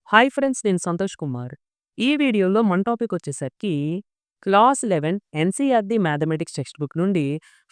Hi friends, నేను సంతోష్ కుమార్. ఈ వీడియోలో మన టాపిక్ వచ్చేసరికి class 11 NCERT mathematics text book నుండి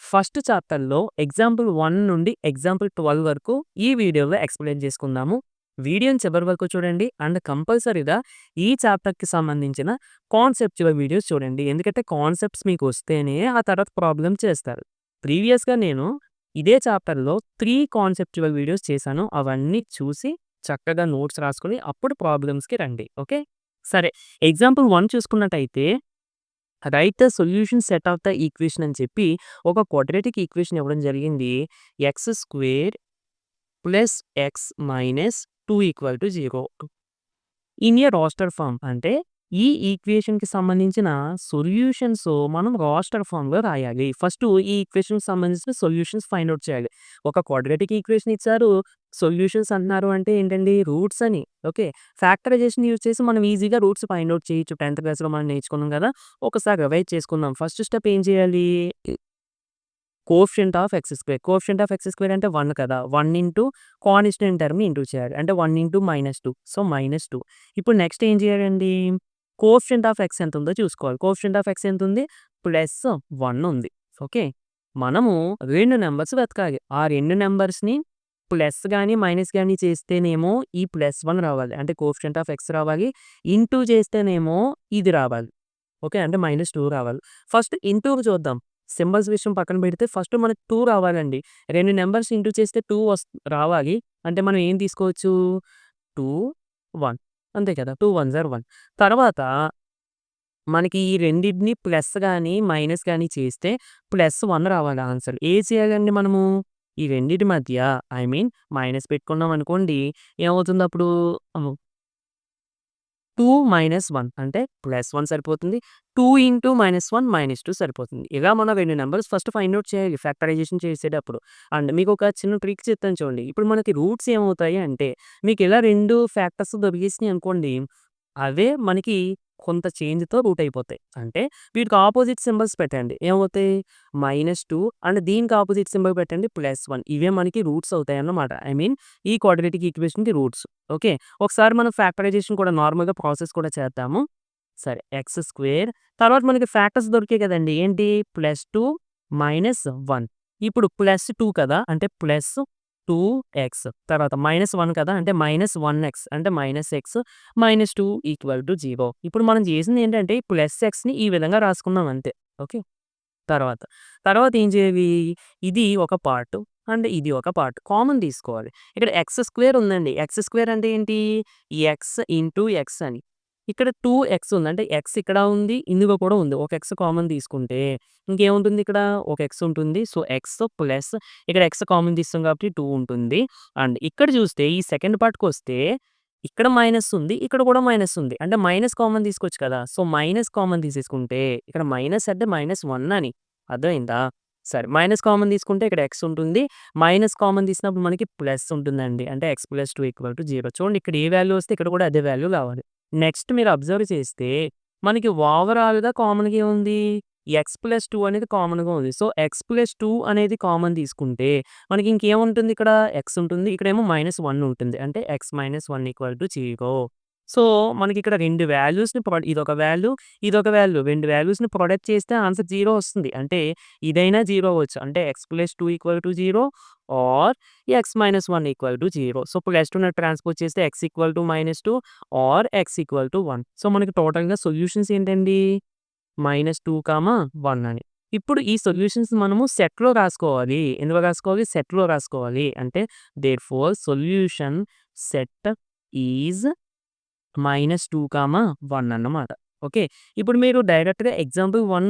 ఫస్ట్ చాప్టర్‌లో ఎగ్జాంపుల్ 1 నుండి ఎగ్జాంపుల్ 12 వరకు ఈ వీడియోలో ఎక్స్‌ప్లెయిన్ చేసుకుందాము. వీడియోని చివరి వరకు చూడండి అండ్ కంపల్సరీగా ఈ చాప్టర్‌కి సంబంధించిన కాన్సెప్చువల్ వీడియోస్ చూడండి. ఎందుకంటే కాన్సెప్ట్స్ మీకు వస్తేనే ఆ తర్వాత ప్రాబ్లమ్ చేస్తారు. ప్రీవియస్‌గా నేను ఇదే చాప్టర్‌లో 3 కాన్సెప్చువల్ వీడియోస్ చేశాను. అవన్నీ చూసి చక్కగా నోట్స్ రాసుకొని అప్పుడు ప్రాబ్లమ్స్‌కి రండి. ఓకే. సరే, ఎగ్జాంపుల్ 1 చూసుకున్నట్టయితే right the solution set of the equation అని చెప్పి ఒక క్వాడ్రాటిక్ ఈక్వేషన్ ఇవ్వడం జరిగింది. X square plus x minus 2 equal to 0 in a roster form. అంటే ఈ ఈక్వేషన్‌కి సంబంధించిన సొల్యూషన్స్ మనం రాస్టర్ ఫార్మ్‌లో రాయాలి. ఫస్ట్ ఈ ఈక్వేషన్‌కి సంబంధించిన సొల్యూషన్స్ ఫైండ్ ఔట్ చేయాలి. ఒక క్వాడ్రాటిక్ ఈక్వేషన్ ఇచ్చారు. సొల్యూషన్స్ అంటున్నారు అంటే ఏంటండి? రూట్స్ అని. ఓకే. ఫ్యాక్టరైజేషన్ యూజ్ చేసి మనం ఈజీగా రూట్స్ ఫైండ్ ఔట్ చేయొచ్చు. 10థ్ క్లాస్‌లో మనం నేర్చుకున్నాం కదా! ఒకసారి రివైజ్ చేసుకుందాం. ఫస్ట్ స్టెప్ ఏం చేయాలి? Coefficient of x square. Coefficient of x square అంటే 1 కదా! 1 ఇంటూ కాన్స్టాంట్ టర్మ్‌ని ఇంటూ చేయాలి. అంటే 1 ఇంటూ -2. సో, -2. ఇప్పుడు నెక్స్ట్ ఏం చేయాలండి? కోఎఫిషియంట్ ఆఫ్ ఎక్స్ ఎంత ఉందో చూసుకోవాలి. కోఎఫిషియంట్ ఆఫ్ ఎక్స్ ఎంత ఉంది? +1 ఉంది. ఓకే. మనము 2 నంబర్స్ వెతకాలి. ఆ 2 నంబర్స్‌ని ప్లస్ గాని, మైనస్ గాని చేస్తేనేమో ఈ +1 రావాలి. అంటే కోఎఫిషియంట్ ఆఫ్ ఎక్స్ రావాలి. ఇంటూ చేస్తేనేమో ఇది రావాలి. ఓకే. అంటే -2 రావాలి. ఫస్ట్ ఇంటూకి చూద్దాం. సింబల్స్ విషయం పక్కన పెడితే ఫస్ట్ మనకు 2 రావాలండి. 2 నంబర్స్ ఇంటూ చేస్తే 2 రావాలి. అంటే మనం ఏం తీసుకోవచ్చు? 2, 1 అంతే కదా! 2 వన్స్ ఆర్ 1. తర్వాత మనకి ఈ రెండిటిని ప్లస్ గాని, మైనస్ గాని చేస్తే +1 రావాలి ఆన్సర్. ఏం చేయాలండి మనము? ఈ రెండిటి మధ్య మైనస్ పెట్టుకున్నాం అనుకోండి, ఏమవుతుందప్పుడు? 2 మైనస్ 1 అంటే +1 సరిపోతుంది. 2 ఇంటూ -1 -2 సరిపోతుంది. ఇలా మనం 2 నంబర్స్ ఫస్ట్ ఫైండ్ ఔట్ చేయాలి ఫ్యాక్టరైజేషన్ చేసేటప్పుడు. అండ్ మీకొక చిన్న ట్రిక్ చెప్తాను చూడండి. ఇప్పుడు మనకి రూట్స్ ఏమవుతాయి అంటే, మీకిలా 2 ఫ్యాక్టర్స్ దొరికేసినాయి అనుకోండి, అవే మనకి కొంత చేంజ్‌తో రూట్ అయిపోతాయి. అంటే వీటికి అపోజిట్ సింబల్స్ పెట్టండి. ఏమవుతాయి? -2 అండ్ దీనికి అపోజిట్ సింబల్ పెట్టండి +1. ఇవే మనకి రూట్స్ అవుతాయన్నమాట. ఈ క్వాడ్రాటిక్ ఈక్వేషన్‌కి రూట్స్. ఓకే. ఒకసారి మనం ఫ్యాక్టరైజేషన్ కూడా నార్మల్‌గా ప్రాసెస్ కూడా చేద్దాము. సరే, ఎక్స్ స్క్వేర్ తర్వాత మనకి ఫ్యాక్టర్స్ దొరికాయి కదండీ! ఏంటి? +2 -1. ఇప్పుడు +2 కదా! అంటే +2x తర్వాత -1 కదా! అంటే -1x అంటే -x -2 ఈక్వల్ టు 0. ఇప్పుడు మనం చేసింది ఏంటంటే +xని ఈ విధంగా రాసుకున్నాం అంతే. ఓకే. తర్వాత, తర్వాత ఏం చేయాలి? ఇది ఒక పార్ట్ అండ్ ఇది ఒక పార్ట్. కామన్ తీసుకోవాలి. ఇక్కడ ఎక్స్ స్క్వేర్ ఉందండి. ఎక్స్ స్క్వేర్ అంటే ఏంటి? ఎక్స్ ఇంటూ ఎక్స్ అని. ఇక్కడ 2x ఉంది. అంటే ఎక్స్ ఇక్కడ ఉంది. ఇందులో కూడా ఉంది. ఒక ఎక్స్ కామన్ తీసుకుంటే ఇంకేముంటుంది ఇక్కడ? ఒక ఎక్స్ ఉంటుంది. సో, ఎక్స్ ప్లస్ ఇక్కడ ఎక్స్ కామన్ తీస్తాం కాబట్టి 2 ఉంటుంది. అండ్ ఇక్కడ చూస్తే ఈ సెకండ్ పార్ట్‌కొస్తే ఇక్కడ మైనస్ ఉంది. ఇక్కడ కూడా మైనస్ ఉంది. అంటే మైనస్ కామన్ తీసుకోవచ్చు కదా! సో, మైనస్ కామన్ తీసేసుకుంటే ఇక్కడ మైనస్ అంటే -1 అని. అర్థమైందా? సరే, మైనస్ కామన్ తీసుకుంటే ఇక్కడ ఎక్స్ ఉంటుంది. మైనస్ కామన్ తీసినప్పుడు మనకి ప్లస్ ఉంటుందండి. అంటే x + 2 = 0. చూడండి, ఇక్కడ ఏ వాల్యూ వస్తే ఇక్కడ కూడా అదే వాల్యూ రావాలి. నెక్స్ట్ మీరు అబ్జర్వ్ చేస్తే మనకి ఓవరాల్‌గా కామన్‌గా ఏముంది? x + 2 అనేది కామన్‌గా ఉంది. సో, x + 2 అనేది కామన్ తీసుకుంటే మనకి ఇంకేముంటుంది ఇక్కడ? x ఉంటుంది. ఇక్కడేమో -1 ఉంటుంది. అంటే x - 1 = 0. సో, మనకిక్కడ 2 వాల్యూస్‌ని ఇదొక వాల్యూ, ఇదొక వాల్యూ. 2 వాల్యూస్‌ని ప్రొడక్ట్ చేస్తే ఆన్సర్ 0 వస్తుంది. అంటే ఇదైనా 0 అవ్వచ్చు. అంటే x + 2 = 0 ఆర్ x - 1 = 0. సో, +2ని ట్రాన్స్‌పోజ్ చేస్తే x -2 ఆర్ x 1. సో, మనకి టోటల్‌గా సొల్యూషన్స్ ఏంటండి? -2, 1 అని. ఇప్పుడు ఈ సొల్యూషన్స్ మనము సెట్‌లో రాసుకోవాలి. ఎందులో రాసుకోవాలి? సెట్‌లో రాసుకోవాలి. అంటే దేర్‌ఫోర్ సొల్యూషన్ సెట్ ఈజ్ -2, 1 అన్నమాట. ఓకే. ఇప్పుడు మీరు డైరెక్ట్‌గా ఎగ్జాంపుల్ 1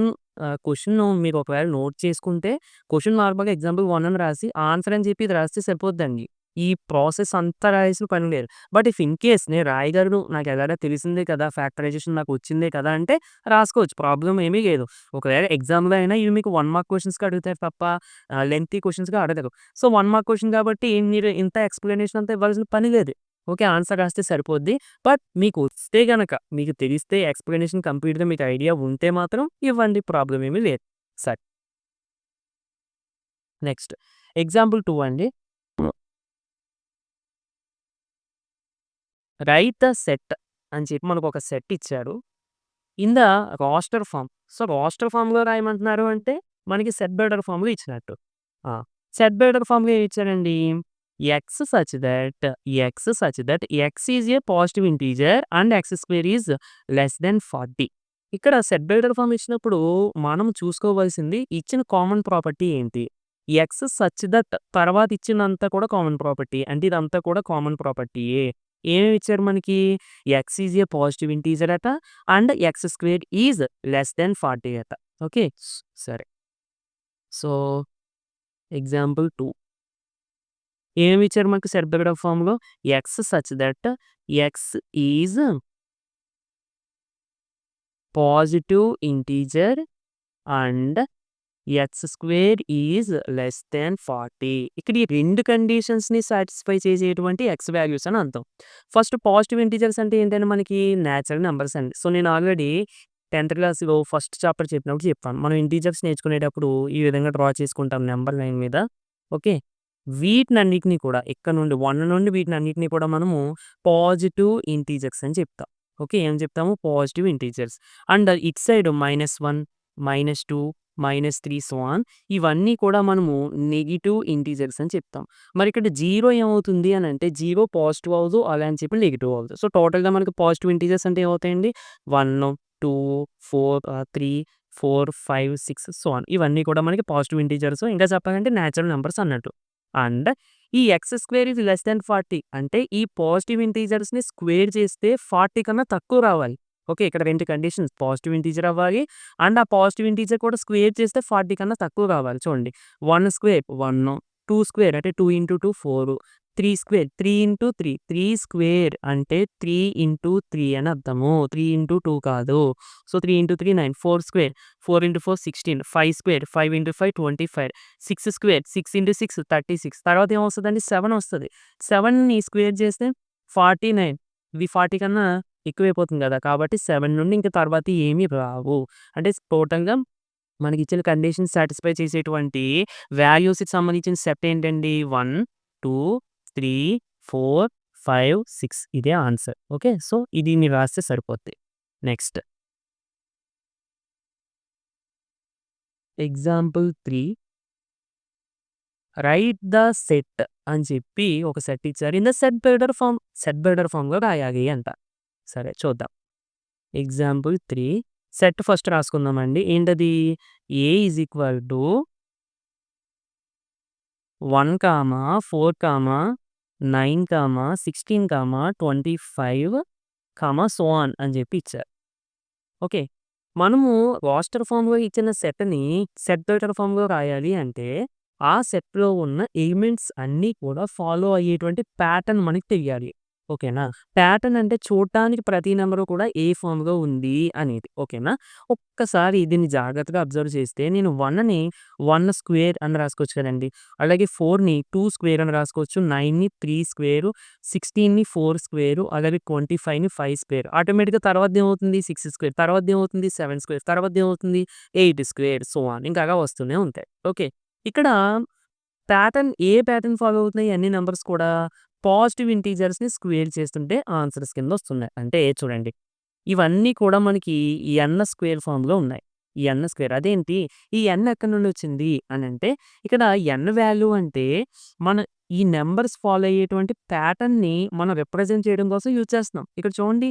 క్వెషన్ మీరు ఒకవేళ నోట్ చేసుకుంటే, క్వెషన్ నార్మల్‌గా ఎగ్జాంపుల్ 1 అని రాసి, ఆన్సర్ అని చెప్పి ఇది రాస్తే సరిపోద్దండి. ఈ ప్రాసెస్ అంతా రాయాల్సిన పని లేదు. బట్ ఇఫ్ ఇన్ కేస్ నేను రాయగలను, నాకు ఎలాగో తెలిసిందే కదా! ఫ్యాక్టరైజేషన్ నాకు వచ్చిందే కదా! అంటే రాసుకోవచ్చు. ప్రాబ్లమ్ ఏమీ లేదు. ఒకవేళ ఎగ్జామ్‌లో అయినా ఇవి మీకు 1 మార్క్ క్వెషన్స్‌కి అడుగుతారు తప్ప లెంగ్తీ క్వెషన్స్‌గా అడగరు. సో, 1 మార్క్ క్వెషన్ కాబట్టి మీరు ఇంత ఎక్స్‌ప్లనేషన్ అంతా ఇవ్వాల్సిన పని లేదు. ఓకే. ఆన్సర్ రాస్తే సరిపోద్ది. బట్ మీకు వస్తే గనక, మీకు తెలిస్తే ఎక్స్‌ప్లనేషన్ కంప్లీట్‌గా మీకు ఐడియా ఉంటే మాత్రం ఇవ్వండి. ప్రాబ్లమ్ ఏమీ లేదు. సరే, నెక్స్ట్ ఎగ్జాంపుల్ 2 అండి. రైట్ ద సెట్ అని చెప్పి మనకొక సెట్ ఇచ్చారు. In the roster form. So, roster ఫార్మ్‌లో రాయమంటున్నారు అంటే, మనకి సెట్ బిల్డర్ ఫార్మ్‌లో ఇచ్చినట్టు. ఆ! సెట్ బిల్డర్ ఫార్మ్‌లో ఏమిచ్చారండి? X such that x is a positive integer and x square is less than 40. ఇక్కడ సెట్ బిల్డర్ ఫార్మ్ ఇచ్చినప్పుడు మనం చూసుకోవాల్సింది ఇచ్చిన కామన్ ప్రాపర్టీ ఏంటి? ఎక్స్ సచ్ థట్ తర్వాత ఇచ్చిందంతా కూడా కామన్ ప్రాపర్టీ. అంటే ఇదంతా కూడా కామన్ ప్రాపర్టీయే. ఏమేమి ఇచ్చారు మనకి? X is a positive integer అట and x squared is less than 40 అట. ఓకే. సరే. సో, ఎగ్జాంపుల్ 2 ఏమిచ్చారు మనకు సెట్ బిల్డర్ ఫార్మ్‌లో? X such that x is positive integer and x square is less than 40. ఇక్కడ ఈ 2 కండిషన్స్‌ని సాటిస్ఫై చేసేటువంటి ఎక్స్ వాల్యూస్ అని అర్థం. ఫస్ట్ పాజిటివ్ ఇంటీజర్స్ అంటే ఏంటంటే మనకి నేచురల్ నంబర్స్ అండి. సో, నేను ఆల్రెడీ 10థ్ క్లాస్‌లో ఫస్ట్ చాప్టర్ చెప్పినప్పుడు చెప్పాను. మనం ఇంటీజర్స్ నేర్చుకునేటప్పుడు ఈ విధంగా డ్రా చేసుకుంటాం నంబర్ లైన్ మీద. ఓకే. వీటినన్నిటిని కూడా ఇక్కడ నుండి 1 నుండి వీటినన్నిటిని కూడా మనము పాజిటివ్ ఇంటీజర్స్ అని చెప్తాం. ఓకే. ఏం చెప్తాము? Positive integers. అండ్ ఇటు సైడ్ -1, -2, -3 సో ఆన్ ఇవన్నీ కూడా మనము నెగెటివ్ ఇంటీజర్స్ అని చెప్తాం. మరి ఇక్కడ 0 ఏమవుతుంది అనంటే 0 పాజిటివ్ అవ్వదు. అలా అని చెప్పి నెగెటివ్ అవ్వదు. సో, టోటల్‌గా మనకు పాజిటివ్ ఇంటీజర్స్ అంటే ఏమవుతాయండి? 1, 2, 3, 4, 5, 6 సో ఆన్ ఇవన్నీ కూడా మనకి పాజిటివ్ ఇంటీజర్స్. ఇంకా చెప్పాలంటే నేచురల్ నంబర్స్ అన్నట్టు. అండ్ ఈ X square is less than 40 అంటే ఈ పాజిటివ్ ఇంటీజర్స్‌ని స్క్వేర్ చేస్తే 40 కన్నా తక్కువ రావాలి. ఓకే. ఇక్కడ 2 కండిషన్స్ పాజిటివ్ ఇంటీజర్ అవ్వాలి. అండ్ ఆ పాజిటివ్ ఇంటీజర్ కూడా స్క్వేర్ చేస్తే 40 కన్నా తక్కువ రావాలి. చూడండి 1 స్క్వేర్ 1, 2 స్క్వేర్ అంటే 2 ఇంటూ 2 4, 3 స్క్వేర్ 3 ఇంటూ 3 3 స్క్వేర్ అంటే 3 ఇంటూ 3 అని అర్థము. 3 ఇంటూ 2 కాదు. So, 3 into 3 9 4 square 4 into 4 16 5 square 5 into 5 25 6 square 6 into 6 36 తర్వాత ఏమొస్తదండి 7 వస్తది. 7ని స్క్వేర్ చేస్తే 49 ఇది 40 కన్నా ఎక్కువైపోతుంది గదా! కాబట్టి 7 నుండి ఇంక తర్వాత ఏమి రావు. అంటే టోటల్‌గా మనకిచ్చిన కండిషన్స్ సాటిస్ఫై చేసేటువంటి వాల్యూస్‌కి సంబంధించిన సెట్ ఏంటండి? 1, 2, 3, 4, 5, 6 ఇదే ఆన్సర్. ఓకే. సో, ఇది మీరు రాస్తే సరిపోద్ది. Next example 3 write the set అని చెప్పి ఒక సెట్ ఇచ్చారు. ఇన్ ద సెట్ బిల్డర్ ఫార్మ్‌లో రాయాలి అంట. సరే చూద్దాం. ఎగ్జాంపుల్ 3 సెట్ ఫస్ట్ రాసుకుందామండి. ఏంటది? A is equal to 1, 4, 9, 16, 25, so on అని చెప్పి ఇచ్చారు. ఓకే. మనము రాస్టర్ ఫార్మ్‌లో ఇచ్చిన సెట్‌ని సెట్ బిల్డర్ ఫార్మ్‌లో రాయాలి అంటే, ఆ సెట్‌లో ఉన్న ఎలిమెంట్స్ అన్నీ కూడా ఫాలో అయ్యేటువంటి ప్యాటర్న్ మనకి తెలియాలి. ఓకేనా? ప్యాటర్న్ అంటే చూడటానికి ప్రతి నంబరు కూడా ఏ ఫార్మ్‌లో ఉంది అనేది. ఓకేనా? ఒక్కసారి దీన్ని జాగ్రత్తగా అబ్జర్వ్ చేస్తే నేను 1ని 1 స్క్వేర్ అని రాసుకోవచ్చు కదండీ! అలాగే 4ని 2 స్క్వేర్ అని రాసుకోవచ్చు. 9ని 3 స్క్వేరు, 16ని 4 స్క్వేరు, అలాగే 25ని 5 స్క్వేర్. ఆటోమేటిక్‌గా తర్వాతదేమవుతుంది 6 స్క్వేర్, తర్వాతదేమవుతుంది 7 స్క్వేర్, తర్వాతదేమవుతుంది 8 స్క్వేర్ సో ఆన్. ఇంకా అలా వస్తూనే ఉంటాయి. ఓకే. ఇక్కడ ఏ ప్యాటర్న్ ఫాలో అవుతున్నాయి అన్ని నంబర్స్ కూడా పాజిటివ్ ఇంటీజర్స్‌ని స్క్వేర్ చేస్తుంటే ఆన్సర్స్ కింద వస్తున్నాయి. అంటే చూడండి ఇవన్నీ కూడా మనకి ఈ ఎన్ స్క్వేర్ ఫార్మ్‌లో ఉన్నాయి. ఈ ఎన్ స్క్వేర్ అదేంటి? ఈ ఎన్ ఎక్కడి నుండి వచ్చింది అనంటే ఇక్కడ ఎన్ వాల్యూ అంటే మన ఈ నంబర్స్ ఫాలో అయ్యేటువంటి ప్యాటర్న్‌ని మనం రిప్రజెంట్ చేయడం కోసం యూజ్ చేస్తున్నాం. ఇక్కడ చూడండి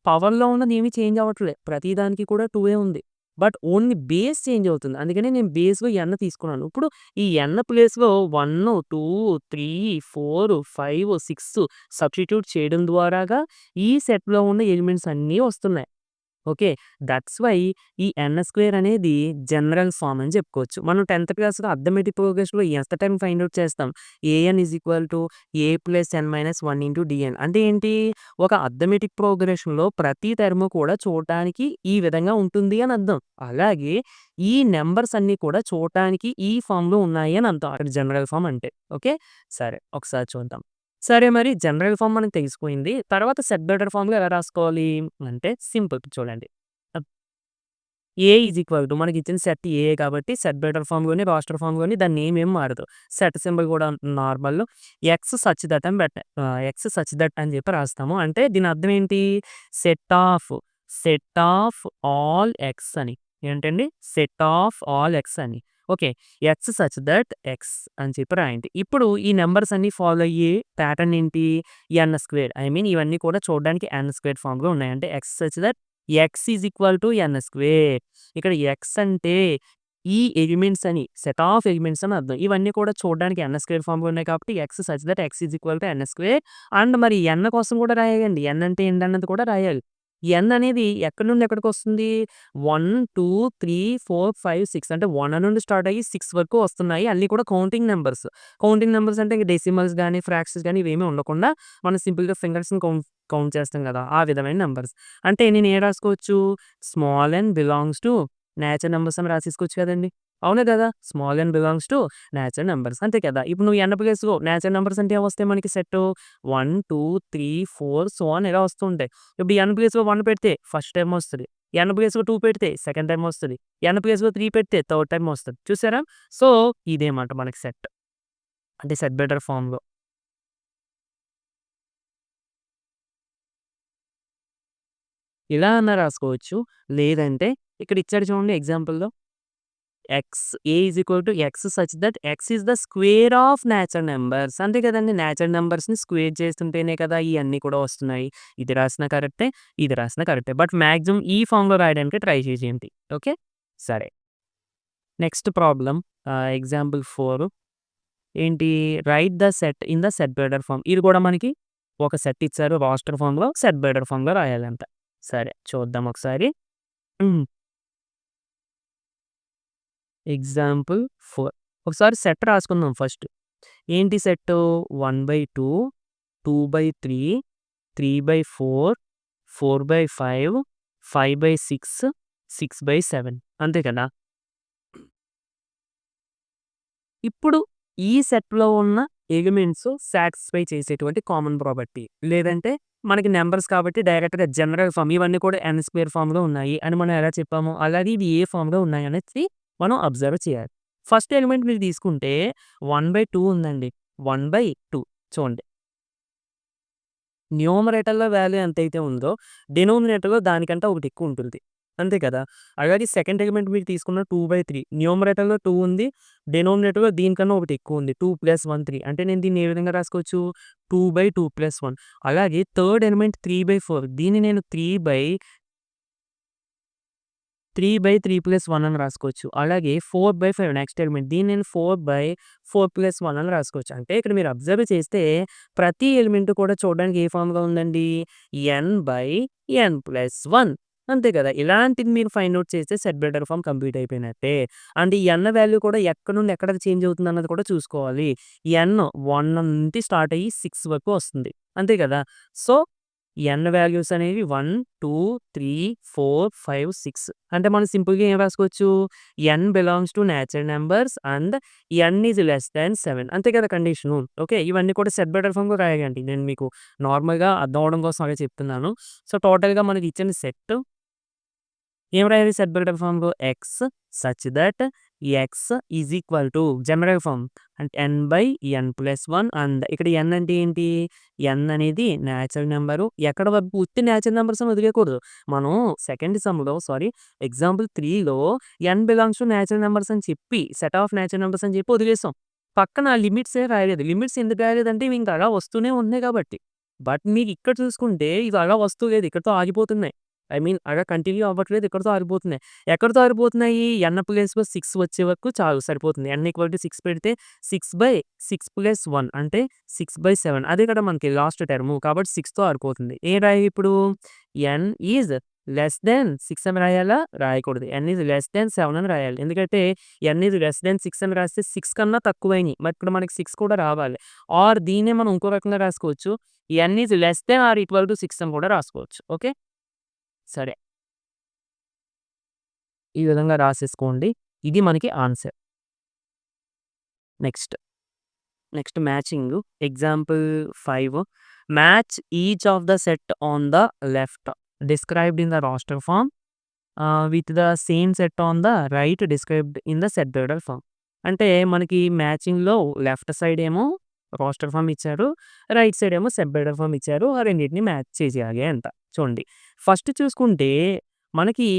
పవర్‌లో ఉన్నది ఏమి చేంజ్ అవ్వట్లే. ప్రతి దానికి కూడా 2 ఉంది. బట్ ఓన్లీ బేస్ చేంజ్ అవుతుంది. అందుకనే నేను బేస్‌లో ఎన్ తీసుకున్నాను. ఇప్పుడు ఈ ఎన్ ప్లేస్‌లో 1, 2, 3, 4, 5, 6 సబ్స్టిట్యూట్ చేయడం ద్వారాగా ఈ సెట్‌లో ఉన్న ఎలిమెంట్స్ అన్నీ వస్తున్నాయి. ఓకే. దట్స్ వై ఈ ఎన్ స్క్వేర్ అనేది జనరల్ ఫార్మ్ అని చెప్పుకోవచ్చు. మనం 10థ్ క్లాస్‌లో అర్థమెటిక్ ప్రోగ్రెషన్‌లో ఎంత టైమ్ ఫైండ్ ఔట్ చేస్తాం. A n is equal to a plus n minus 1 into d n. అంటే ఏంటి? ఒక అర్థమెటిక్ ప్రోగ్రెషన్‌లో ప్రతి టర్మ్ కూడా చూడటానికి ఈ విధంగా ఉంటుంది అని అర్థం. అలాగే ఈ నంబర్స్ అన్నీ కూడా చూడటానికి ఈ ఫార్మ్‌లో ఉన్నాయి అని అర్థం. అక్కడ జనరల్ ఫార్మ్ అంటే. ఓకే. సరే ఒకసారి చూద్దాం. సరే మరి జనరల్ ఫార్మ్ మనకు తెలిసిపోయింది. తర్వాత సెట్ బిల్డర్ ఫార్మ్‌లో ఎలా రాసుకోవాలి అంటే సింపుల్ చూడండి. ఏ ఈజ్ ఈక్వల్ టు మనకిచ్చిన సెట్ ఏ కాబట్టి సెట్ బెటర్ ఫార్మ్ గాని, రాస్టర్ ఫార్మ్ గాని దాని నేమ్ ఏం మారదు. సెట్ సింబల్ కూడా నార్మల్ ఎక్స్ సచ్ దట్ అని చెప్పి రాస్తాము. అంటే దీని అర్థం ఏంటి? Set of, set of all X అని. ఏంటండి? సెట్ ఆఫ్ ఆల్ ఎక్స్ అని. Okay. X such that X అని చెప్పి రాయండి. ఇప్పుడు ఈ నంబర్స్ అన్నీ ఫాలో అయ్యే ప్యాటర్న్ ఏంటి? ఎన్ స్క్వేర్. ఐ మీన్ ఇవన్నీ కూడా చూడడానికి ఎన్ స్క్వేర్ ఫార్మ్‌లో ఉన్నాయి. అంటే x such that x is equal to n square. ఇక్కడ ఎక్స్ అంటే ఈ ఎలిమెంట్స్ అని, సెట్ ఆఫ్ ఎలిమెంట్స్ అని అర్థం. ఇవన్నీ కూడా చూడడానికి ఎన్ స్క్వేర్ ఫార్మ్‌లో ఉన్నాయి కాబట్టి x such that x is equal to n square. And మరి ఎన్ కోసం కూడా రాయాలండి. ఎన్ అంటే ఏంటన్నది కూడా రాయాలి. ఎన్ అనేది ఎక్కడి నుండి ఎక్కడికొస్తుంది? 1, 2, 3, 4, 5, 6 అంటే 1 నుండి స్టార్ట్ అయ్యి 6 వరకు వస్తున్నాయి. అన్నీ కూడా కౌంటింగ్ నంబర్స్. కౌంటింగ్ నంబర్స్ అంటే ఇంక డెసిమల్స్ గాని, ఫ్రాక్షన్స్ గాని ఇవేమీ ఉండకుండా మనం సింపుల్‌గా ఫింగర్స్‌ని కౌంట్ చేస్తాం కదా! ఆ విధమైన నంబర్స్. అంటే నేను ఏం రాసుకోవచ్చు? Small n belongs to natural numbers అని రాసేసుకోవచ్చు కదండీ! అవునా కదా! Small n belongs to natural numbers అంతే కదా! ఇప్పుడు నువ్వు ఎన్ ప్లేస్‌లో నేచురల్ నంబర్స్ అంటే ఏమొస్తాయి మనకి సెట్టు? 1, 2, 3, 4 సో ఆన్ ఇలా వస్తూ ఉంటాయి. ఇప్పుడు ఎన్ ప్లేస్‌లో 1 పెడితే ఫస్ట్ టైమ్ వస్తది. ఎన్ ప్లేస్‌లో 2 పెడితే సెకండ్ టైమ్ వస్తది. ఎన్ ప్లేస్‌లో 3 పెడితే థర్డ్ టైమ్ వస్తది. చూసారా? సో, ఇదే మాట మనకి సెట్. అంటే సెట్ బెటర్ ఫార్మ్‌లో. ఇలా అన్నా రాసుకోవచ్చు. లేదంటే ఇక్కడ ఇచ్చాడు చూడండి ఎగ్జాంపుల్‌లో A is equal to x such that x is the square of natural numbers. అంతే కదండీ! నేచురల్ నంబర్స్‌ని స్క్వేర్ చేస్తుంటేనే కదా ఇయన్నీ కూడా వస్తున్నాయి. ఇది రాసినా కరెక్టే, ఇది రాసినా కరెక్టే. బట్ మాక్సిమం ఈ ఫార్మ్‌లో రాయడానికి ట్రై చేసేయండి. ఓకే. సరే. నెక్స్ట్ ప్రాబ్లమ్ ఎగ్జాంపుల్ 4 ఏంటి? Write the set in the set better form. ఇది కూడా మనకి ఒక సెట్ ఇచ్చారు. రాస్టర్ ఫార్మ్‌లో, సెట్ బెటర్ ఫార్మ్‌లో రాయాలంట. సరే చూద్దాం ఒకసారి. హ్మ్. ఎగ్జాంపుల్ 4 ఒకసారి సెట్ రాసుకుందాం ఫస్ట్. ఏంటి సెట్టు? 1/2, 2/3, 3/4, 4/5, 5/6, 6/7 అంతే కదా! ఇప్పుడు ఈ సెట్‌లో ఉన్న ఎలిమెంట్స్ సాటిస్ఫై చేసేటువంటి కామన్ ప్రాపర్టీ. లేదంటే మనకి నంబర్స్ కాబట్టి డైరెక్ట్‌గా జనరల్ ఫార్మ్ ఇవన్నీ కూడా ఎన్ స్క్వేర్ ఫార్మ్‌లో ఉన్నాయి అని మనం ఎలా చెప్పాము? అలాగే ఇవి ఏ ఫార్మ్‌లో ఉన్నాయనేసి మనం అబ్జర్వ్ చేయాలి. ఫస్ట్ ఎలిమెంట్ మీరు తీసుకుంటే 1/2 ఉందండి. 1/2 చూడండి. న్యూమరేటర్‌లో వాల్యూ ఎంతైతే ఉందో, డినోమినేటర్‌లో దానికంటే ఒకటి ఎక్కువుంటుంది. అంతే కదా! అలాగే సెకండ్ ఎలిమెంట్ మీరు తీసుకున్న 2/3 న్యూమరేటర్‌లో 2 ఉంది. డినోమినేటర్‌లో దీనికన్నా ఒకటి ఎక్కువుంది. 2 + 1 3 అంటే నేను దీన్ని ఏ విధంగా రాసుకోవచ్చు? 2/2 + 1 అలాగే థర్డ్ ఎలిమెంట్ 3/4 దీన్ని నేను 3/3 + 1 అని రాసుకోవచ్చు. అలాగే 4/5 నెక్స్ట్ ఎలిమెంట్ దీన్ని నేను 4/4 + 1 అని రాసుకోవచ్చు. అంటే ఇక్కడ మీరు అబ్జర్వ్ చేస్తే ప్రతి ఎలిమెంట్ కూడా చూడడానికి ఏ ఫార్మ్‌లో ఉందండి? n/n+1 అంతే కదా! ఇలాంటిది మీరు ఫైండ్ ఔట్ చేస్తే సెట్ బెటర్ ఫార్మ్ కంప్లీట్ అయిపోయినట్టే. అండ్ ఈ n వాల్యూ కూడా ఎక్కడి నుండి ఎక్కడికి చేంజ్ అవుతుందన్నది కూడా చూసుకోవాలి. n 1 నుండి స్టార్ట్ అయ్యి 6 వరకు వస్తుంది. అంతే కదా! సో ఎన్ వాల్యూస్ అనేవి 1, 2, 3, 4, 5, 6 అంటే మనం సింపుల్‌గా ఏం రాసుకోవచ్చు? N belongs to natural numbers and n is less than 7 అంతే కదా కండిషను. ఓకే. ఇవన్నీ కూడా సెట్ బెటర్ ఫార్మ్‌లో రాయాలండి. నేను మీకు నార్మల్‌గా అర్థం అవ్వడం కోసం అలా చెప్తున్నాను. సో, టోటల్‌గా మనకి ఇచ్చిన సెట్ ఏం రాయాలి సెట్ బెటర్ ఫార్మ్‌లో? X such that x is equal to general form అంటే n/n+1 అండ్ ఇక్కడ n అంటే ఏంటి? n అనేది నేచురల్ నంబరు. ఎక్కడ వరకు ఉత్తి నేచురల్ నంబర్స్ అని వదిలేయకూడదు. మనం సెకండ్ సమ్‌లో ఎగ్జాంపుల్ 3లో n belongs to natural numbers అని చెప్పి సెట్ ఆఫ్ నేచురల్ నంబర్స్ అని చెప్పి వదిలేసాం. పక్కన లిమిట్సే రాయలేదు. లిమిట్స్ ఎందుకు రాయలేదంటే ఇవి ఇంకా అలా వస్తూనే ఉన్నాయి కాబట్టి. బట్ మీకు ఇక్కడ చూసుకుంటే ఇవి అలా వస్తూ లేదు. ఇక్కడితో ఆగిపోతున్నాయి. ఐ మీన్ అలా కంటిన్యూ అవ్వట్లేదు. ఇక్కడితో ఆగిపోతున్నాయి. ఎక్కడితో ఆగిపోతున్నాయి? n ప్లేస్‌లో 6 వచ్చే వరకు చాలు సరిపోతుంది. n = 6 పెడితే 6/6 + 1 అంటే 6/7 అదే కదా మనకి లాస్ట్ టర్ము. కాబట్టి 6తో ఆగిపోతుంది. ఏం రాయాలి ఇప్పుడు? n ఈజ్ లెస్ థాన్ 6 అని రాయాలా? రాయకూడదు. n ఈజ్ లెస్ థాన్ 7 అని రాయాలి. ఎందుకంటే n ఈజ్ లెస్ థాన్ 6 అని రాస్తే 6 కన్నా తక్కువైనయి. మరి ఇక్కడ మనకి 6 కూడా రావాలి. ఆర్ దీన్నే మనం ఇంకో రకంగా రాసుకోవచ్చు. n is less than or equal to 6 అని కూడా రాసుకోవచ్చు. ఓకే. సరే. ఈ విధంగా రాసేసుకోండి. ఇది మనకి answer. Next, next matching. Example 5 match each of the set on the left described in the roster form with the same set on the right described in the set builder form. అంటే మనకి మ్యాచింగ్‌లో left side ఏమో roster form ఇచ్చారు. Right side ఏమో set builder form ఇచ్చారు. ఆ రెండిటిని match చేసేయాలి అంట. చూడండి. ఫస్ట్ చూసుకుంటే మనకి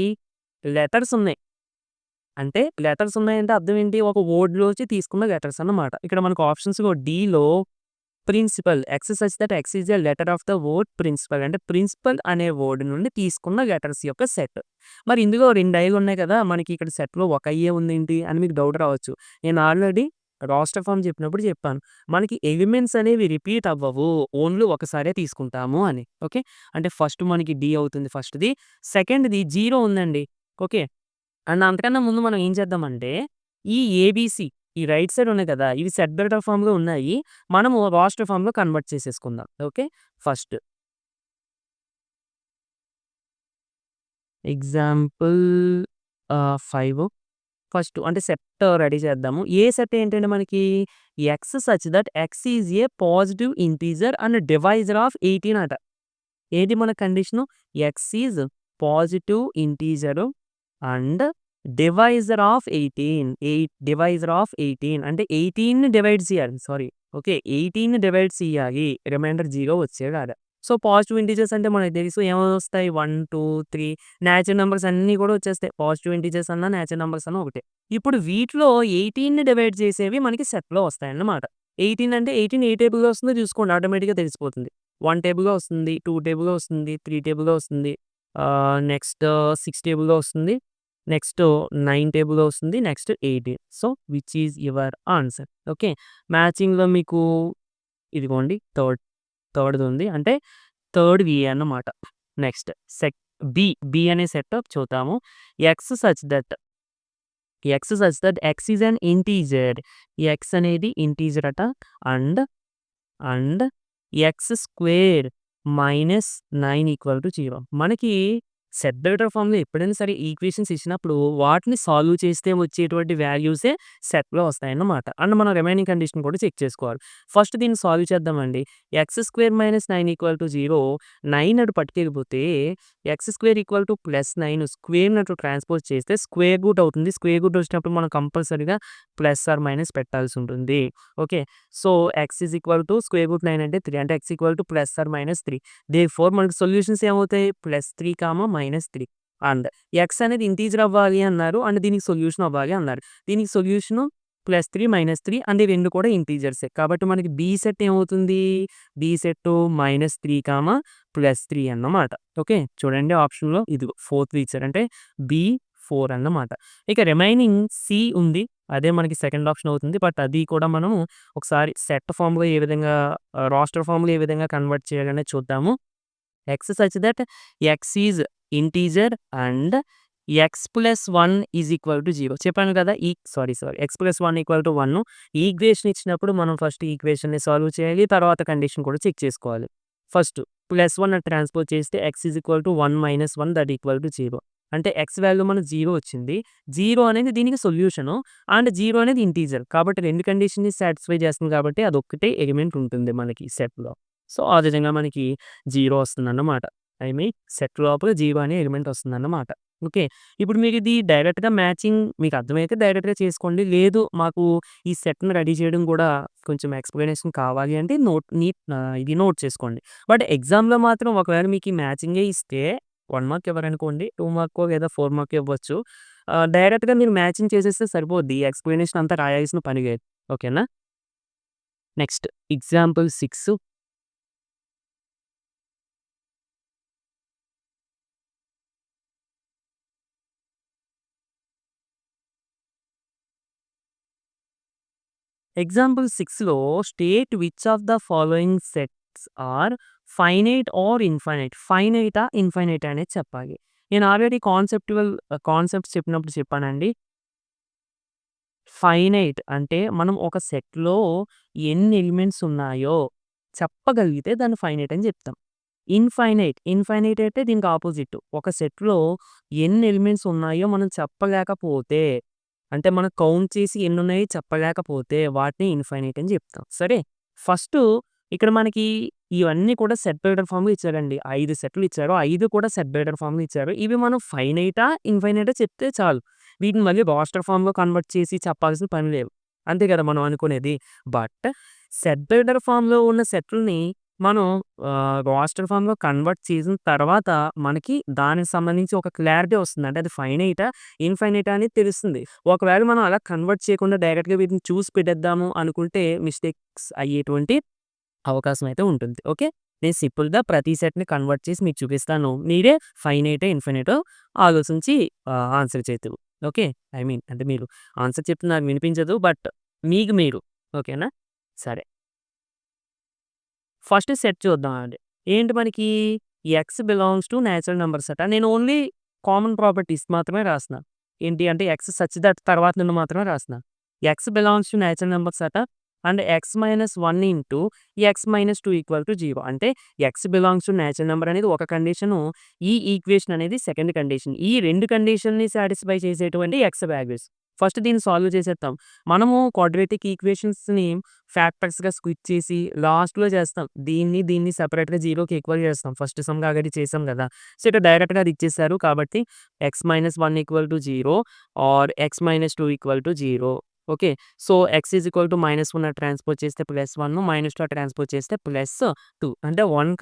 లెటర్స్ ఉన్నాయి. అంటే లెటర్స్ ఉన్నాయంటే అర్థం ఏంటి? ఒక వర్డ్‌లోంచి తీసుకున్న లెటర్స్ అన్నమాట. ఇక్కడ మనకు ఆప్షన్స్‌లో డీలో principal x such that x is a letter of the word principal. అంటే ప్రిన్సిపల్ అనే వర్డ్ నుండి తీసుకున్న లెటర్స్ యొక్క సెట్. మరి ఇందులో 2 ఐలు ఉన్నాయి కదా! మనకి ఇక్కడ సెట్‌లో ఒక ఐయే ఉందేంటి అని మీకు డౌట్ రావచ్చు. నేను ఆల్రెడీ రాస్టర్ ఫార్మ్ చెప్పినప్పుడు చెప్పాను. మనకి ఎలిమెంట్స్ అనేవి రిపీట్ అవ్వవు. ఓన్లీ ఒకసారే తీసుకుంటాము అని. ఓకే. అంటే ఫస్ట్ మనకి డి అవుతుంది ఫస్ట్‌ది. సెకండ్‌ది 0 ఉందండి. ఓకే. అండ్ అంతకన్నా ముందు మనం ఏం చేద్దామంటే, ఈ ఏబీసీ ఈ రైట్ సైడ్ ఉన్నాయి కదా! ఇవి సెట్ బిల్డర్ ఫార్మ్‌లో ఉన్నాయి. మనము రాస్టర్ ఫార్మ్‌లో కన్వర్ట్ చేసేసుకుందాం. ఓకే. ఫస్ట్ ఎగ్జాంపుల్ 5 ఫస్ట్ అంటే సెట్ రెడీ చేద్దాము. ఏ సెట్ ఏంటంటే మనకి X such that x is a positive integer and divisor of 18 అట. ఏది మన condition? X is positive integer and divisor of 18. Divisor of 18 అంటే 18ని డివైడ్ చేయాలి. సారీ. ఓకే. 18ని డివైడ్ చేయాలి. రిమైండర్ 0 వచ్చేలాగా. సో, పాజిటివ్ ఇంటిజర్స్ అంటే మనకు తెలుసు ఏమొస్తాయి 1, 2, 3 నేచురల్ నంబర్స్ అన్నీ కూడా వచ్చేస్తాయి. పాజిటివ్ ఇంటిజర్స్ అన్నా, నేచురల్ నంబర్స్ అన్నా ఒకటే. ఇప్పుడు వీటిలో 18ని డివైడ్ చేసేవి మనకి సెట్‌లో వస్తాయన్నమాట. 18 అంటే 18 ఏ టేబుల్‌లో వస్తుందో చూసుకోండి ఆటోమేటిక్‌గా తెలిసిపోతుంది. 1 టేబుల్‌లో వస్తుంది, 2 టేబుల్‌లో వస్తుంది, 3 టేబుల్‌లో వస్తుంది. నెక్స్ట్ 6 టేబుల్‌లో వస్తుంది. నెక్స్ట్ 9 టేబుల్‌లో వస్తుంది. Next 18. So, which is your answer. Okay. మ్యాచింగ్‌లో మీకు ఇదిగోండి థర్డ్‌దుంది. అంటే థర్డ్ ఏ అన్నమాట. నెక్స్ట్ సెట్ బి అనే సెట్ చూద్దాము. X such that x is an integer. X అనేది ఇంటీజర్ అట. And and x square minus 9 equal to 0. మనకి సెట్ బిల్డర్ ఫార్మ్‌లో ఎప్పుడైనా సరే ఈక్వేషన్స్ ఇచ్చినప్పుడు వాటిని సాల్వ్ చేస్తే వచ్చేటువంటి వాల్యూసే సెట్‌లో వస్తాయన్నమాట. అండ్ మనం రిమైనింగ్ కండిషన్ కూడా చెక్ చేసుకోవాలి. ఫస్ట్ దీన్ని సాల్వ్ చేద్దామండి. X square minus 9 equal to 0. 9 అటు పట్టుకెళ్ళిపోతే x square equal to plus 9 స్క్వేర్‌ని అటు ట్రాన్స్‌పోజ్ చేస్తే స్క్వేర్ రూట్ అవుతుంది. స్క్వేర్ రూట్ వచ్చినప్పుడు మనం కంపల్సరీగా ప్లస్ ఆర్ మైనస్ పెట్టాల్సి ఉంటుంది. Okay. So, x is equal to square root 9 అంటే 3 అంటే x equal to plus or minus 3. Therefore మనకి సొల్యూషన్స్ ఏమవుతాయి? +3, అండ్ ఎక్స్ అనేది ఇంటీజర్ అవ్వాలి అన్నారు. అండ్ దీనికి సొల్యూషన్ అవ్వాలి అన్నారు. దీనికి సొల్యూషను +3, -3 అండ్ ఈ 2 కూడా ఇంటీజర్సే. కాబట్టి మనకి బి సెట్ ఏమవుతుంది? బి సెట్టు -3, +3 అన్నమాట. ఓకే. చూడండి ఆప్షన్‌లో ఇదిగో ఫోర్త్‌ది ఇచ్చారు. అంటే బి 4 అన్నమాట. ఇక రిమైనింగ్ సి ఉంది. అదే మనకి సెకండ్ ఆప్షన్ అవుతుంది. బట్ అది కూడా మనం ఒకసారి సెట్ ఫార్మ్‌లో ఏ విధంగా రాస్టర్ ఫార్మ్‌లో ఏ విధంగా కన్వర్ట్ చేయాలనేది చూద్దాము. X such that x is integer and X plus 1 is equal to 0 చెప్పాను కదా! ఎక్స్ ప్లస్ 1 ఈక్వల్ టు 1 ఈ ఈక్వేషన్ ఇచ్చినప్పుడు మనం ఫస్ట్ ఈ ఈక్వేషన్‌ని సాల్వ్ చేయాలి. తర్వాత కండిషన్ కూడా చెక్ చేసుకోవాలి. ఫస్ట్ +1 అని ట్రాన్స్‌పోజ్ చేస్తే X is equal to 1 minus 1 that equal to 0. అంటే ఎక్స్ వాల్యూ మనకు 0 వచ్చింది. 0 అనేది దీనికి సొల్యూషను. అండ్ 0 అనేది ఇంటీజర్. కాబట్టి 2 కండిషన్‌ని సాటిస్ఫై చేస్తుంది కాబట్టి అదొక్కటే ఎలిమెంట్ ఉంటుంది మనకి సెట్‌లో. సో, ఆ విధంగా మనకి 0 వస్తుందన్నమాట. ఐ మీన్ సెట్ లోపల 0 అనే ఎలిమెంట్ వస్తుందన్నమాట. ఓకే. ఇప్పుడు మీరిది డైరెక్ట్‌గా మ్యాచింగ్ మీకు అర్థమైతే డైరెక్ట్‌గా చేసుకోండి. లేదు మాకు ఈ సెట్‌ని రెడీ చేయడం కూడా కొంచెం ఎక్స్‌ప్లనేషన్ కావాలి అంటే ఇది నోట్ చేసుకోండి. బట్ ఎగ్జామ్‌లో మాత్రం ఒకవేళ మీకు ఈ మ్యాచింగే ఇస్తే 1 మార్క్ ఇవ్వరనుకోండి. 2 మార్కో లేదా 4 మార్కో ఇవ్వచ్చు. డైరెక్ట్‌గా మీరు మ్యాచింగ్ చేసేస్తే సరిపోద్ది. ఈ ఎక్స్‌ప్లనేషన్ అంతా రాయాల్సిన పని లేదు. ఓకేనా? నెక్స్ట్ ఎగ్జాంపుల్ 6 ఎగ్జాంపుల్ 6లో state which of the following sets are finite or infinite. ఫైనైటా? ఇన్ఫైనైటా అనేది చెప్పాలి. నేను ఆల్రెడీ కాన్సెప్ట్స్ చెప్పినప్పుడు చెప్పానండి. ఫైనైట్ అంటే మనం ఒక సెట్‌లో ఎన్ని ఎలిమెంట్స్ ఉన్నాయో చెప్పగలిగితే దాన్ని ఫైనైట్ అని చెప్తాం. ఇన్ఫైనైట్ అయితే దీనికి అపోజిట్. ఒక సెట్‌లో ఎన్ని ఎలిమెంట్స్ ఉన్నాయో మనం చెప్పలేకపోతే, అంటే మనం కౌంట్ చేసి ఎన్నున్నాయో చెప్పలేకపోతే వాటిని ఇన్ఫైనైట్ అని చెప్తాం. సరే. ఫస్టు ఇక్కడ మనకి ఇవన్నీ కూడా సెట్ బిల్డర్ ఫార్మ్‌లో ఇచ్చారండి. 5 సెట్‌లు ఇచ్చారు. 5 కూడా సెట్ బిల్డర్ ఫార్మ్‌లో ఇచ్చారు. ఇవి మనం ఫైనైటా, ఇన్‌ఫైనైటా చెప్తే చాలు. వీటిని మళ్ళీ రాస్టర్ ఫార్మ్‌లో కన్వర్ట్ చేసి చెప్పాల్సిన పని లేదు. అంతే కదా మనం అనుకునేది. బట్ సెట్ బిల్డర్ ఫార్మ్‌లో ఉన్న సెట్‌లని మనం రాస్టర్ ఫార్మ్‌లో కన్వర్ట్ చేసిన తర్వాత మనకి దానికి సంబంధించి ఒక క్లారిటీ వస్తుంది. అంటే అది ఫైనైటా, ఇన్‌ఫైనైటా అనేది తెలుస్తుంది. ఒకవేళ మనం అలా కన్వర్ట్ చేయకుండా డైరెక్ట్‌గా వీటిని చూసి పెట్టేద్దాము అనుకుంటే మిస్టేక్స్ అయ్యేటువంటి అవకాశం అయితే ఉంటుంది. ఓకే. నేను సింపుల్‌గా ప్రతి సెట్‌ని కన్వర్ట్ చేసి మీకు చూపిస్తాను. మీరే ఫైనైటో, ఇన్‌ఫైనైటో ఆలోచించి ఆన్సర్ చేద్దురు. ఓకే. ఐ మీన్ అంటే మీరు ఆన్సర్ చెప్తే నాకు వినిపించదు. బట్ మీకు మీరు. ఓకేనా? సరే. ఫస్ట్ సెట్ చూద్దామండి. ఏంటి మనకి X belongs to natural numbers అట. నేను ఓన్లీ కామన్ ప్రాపర్టీస్ మాత్రమే రాస్తున్నా. ఏంటి అంటే ఎక్స్ సచ్ థట్ తర్వాత నుండి మాత్రమే రాస్తున్నా. X belongs to natural numbers అట and x minus 1 into x minus 2 equal to 0. అంటే x belongs to natural number అనేది ఒక కండిషను. ఈ ఈక్వేషన్ అనేది సెకండ్ కండిషన్. ఈ 2 కండిషన్‌ని సాటిస్ఫై చేసేటువంటి ఎక్స్ వాల్యూస్. ఫస్ట్ దీన్ని సాల్వ్ చేసేద్దాం. మనము క్వాడ్రాటిక్ ఈక్వేషన్స్‌ని ఫ్యాక్టర్స్‌గా స్క్విజ్ చేసి లాస్ట్‌లో చేస్తాం. దీన్ని సెపరేట్‌గా 0కి ఈక్వల్ చేస్తాం. ఫస్ట్ సమ్‌గా ఆల్రెడీ చేసాం గదా! సో, ఇక్కడ డైరెక్ట్‌గా అది ఇచ్చేసారు. కాబట్టి x - 1 = 0 or x - 2 = 0. Okay. So, x -1 transpose చేస్తే +1, -2 ట్రాన్స్‌పోజ్ చేస్తే +2 అంటే 1,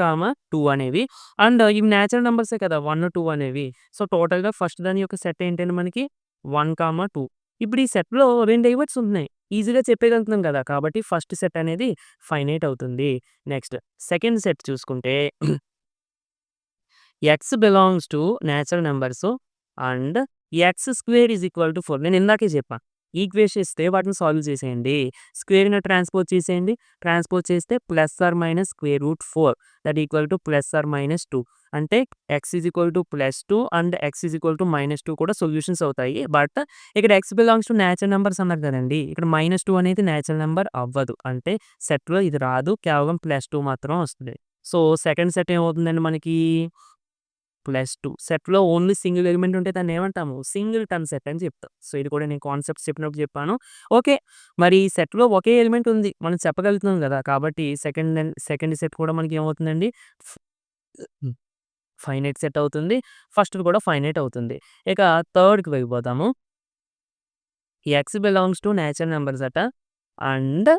2 అనేవి అండ్ ఇవి నేచురల్ నంబర్సే కదా! 1, 2 అనేవి. సో, టోటల్‌గా ఫస్ట్ దాని యొక్క సెట్ ఏంటంటే మనకి 1, 2. ఇప్పుడు ఈ సెట్‌లో 2 ఎలిమెంట్స్ ఉన్నాయి. ఈజీగా చెప్పేయగలుగుతున్నాం కదా! కాబట్టి ఫస్ట్ సెట్ అనేది ఫైనైట్ అవుతుంది. నెక్స్ట్ సెకండ్ సెట్ చూసుకుంటే X belongs to natural numbers and x square is equal to 4. నేను ఇందాకే చెప్పా. ఈక్వేషన్ ఇస్తే వాటిని సాల్వ్ చేసేయండి. స్క్వేర్‌ని ట్రాన్స్‌పోజ్ చేసేయండి. ట్రాన్స్‌పోజ్ చేస్తే +/-√4 దట్ ఈక్వల్ టు +/-2 అంటే X is equal to +2 and x is equal to -2 కూడా సొల్యూషన్స్ అవుతాయి. బట్ ఇక్కడ X belongs to natural numbers అన్నారు కదండీ! ఇక్కడ -2 అనేది నేచురల్ నంబర్ అవ్వదు. అంటే సెట్‌లో ఇది రాదు. కేవలం +2 మాత్రమే వస్తది. సో, సెకండ్ సెట్ ఏమవుతుందండి మనకి +2 సెట్‌లో ఓన్లీ సింగిల్ ఎలిమెంట్ ఉంటే దాన్నేమంటాము? సింగిల్‌టన్ సెట్ అని చెప్తాం. సో, ఇది కూడా నేను కాన్సెప్ట్స్ చెప్పినప్పుడు చెప్పాను. ఓకే. మరి సెట్‌లో ఒకే ఎలిమెంట్ ఉంది. మనం చెప్పగలుగుతున్నాం గదా! కాబట్టి సెకండ్ సెట్ కూడా మనకి ఏమవుతుందండి? ఫ్ హ్మ్. ఫైనైట్ సెట్ అవుతుంది. ఫస్ట్‌ది కూడా ఫైనైట్ అవుతుంది. ఇక థర్డ్‌కి వెళ్ళిపోదాము. X belongs to natural numbers అట and